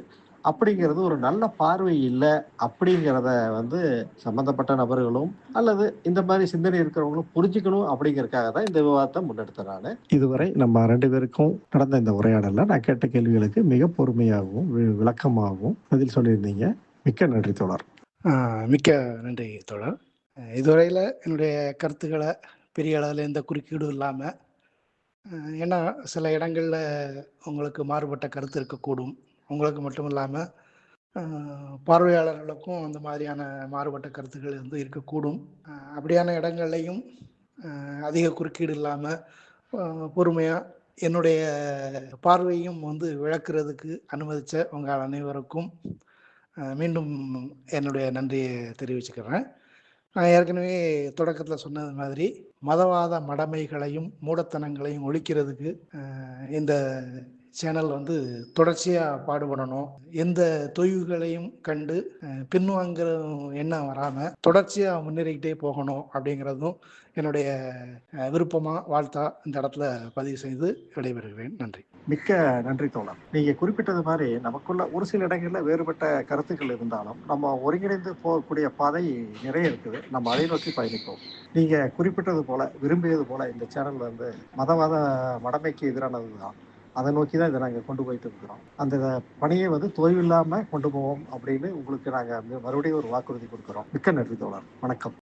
அப்படிங்கிறது ஒரு நல்ல பார்வை இல்லை அப்படிங்கிறத வந்து சம்பந்தப்பட்ட நபர்களும் அல்லது இந்த மாதிரி சிந்தனை இருக்கிறவங்களும் புரிஞ்சுக்கணும் அப்படிங்கிறதுக்காக தான் இந்த விவாதத்தை முன்னெடுத்தேன் நான். இதுவரை நம்ம 2 பேருக்கும் நடந்த இந்த உரையாடல நான் கேட்ட கேள்விகளுக்கு மிக பொறுமையாகவும் விளக்கமாகவும் பதில் சொல்லியிருந்தீங்க. மிக்க நன்றி தோழர். மிக்க நன்றி தோழர். இதுவரையில் என்னுடைய கருத்துக்களை பெரிய அளவில் எந்த குறுக்கீடும் இல்லாமல், ஏன்னா சில இடங்களில் உங்களுக்கு மாறுபட்ட கருத்து இருக்கக்கூடும். உங்களுக்கு மட்டும் இல்லாமல் பார்வையாளர்களுக்கும் அந்த மாதிரியான மாறுபட்ட கருத்துக்கள் வந்து இருக்கக்கூடும். அப்படியான இடங்கள்லையும் அதிக குறுக்கீடு இல்லாமல் பொறுமையாக என்னுடைய பார்வையும் வந்து விளக்குறதுக்கு அனுமதித்த உங்கள் அனைவருக்கும் மீண்டும் என்னுடைய நன்றியை தெரிவிச்சுக்கிறேன். நான் ஏற்கனவே தொடக்கத்தில் சொன்னது மாதிரி மதவாத மடமைகளையும் மூடத்தனங்களையும் ஒழிக்கிறதுக்கு இந்த சேனல் வந்து தொடர்ச்சியாக பாடுபடணும். எந்த தொய்வுகளையும் கண்டு பின்வாங்கிற எண்ணம் வராமல் தொடர்ச்சியாக முன்னேறிக்கிட்டே போகணும் அப்படிங்கிறதும் என்னுடைய விருப்பமாக வாழ்த்தா இந்த இடத்துல பதிவு செய்து விடைபெறுகிறேன். நன்றி. மிக்க நன்றி தோழர். நீங்க குறிப்பிட்டது மாதிரி நமக்குள்ள ஒரு சில இடங்கள்ல வேறுபட்ட கருத்துக்கள் இருந்தாலும் நம்ம ஒருங்கிணைந்து போகக்கூடிய பாதை நிறைய இருக்குது. நம்ம அதை நோக்கி பயணிப்போம். நீங்க குறிப்பிட்டது போல விரும்பியது போல இந்த சேனல் வந்து மதவாத மடமைக்கு எதிரானது தான். அதை நோக்கி தான் இதை நாங்கள் கொண்டு போயிட்டு இருக்கிறோம். அந்த பணியை வந்து தொய்வில்லாமல் கொண்டு போவோம் அப்படின்னு உங்களுக்கு நாங்கள் மறுபடியும் ஒரு வாக்குறுதி கொடுக்குறோம். மிக்க நன்றி தோழர். வணக்கம்.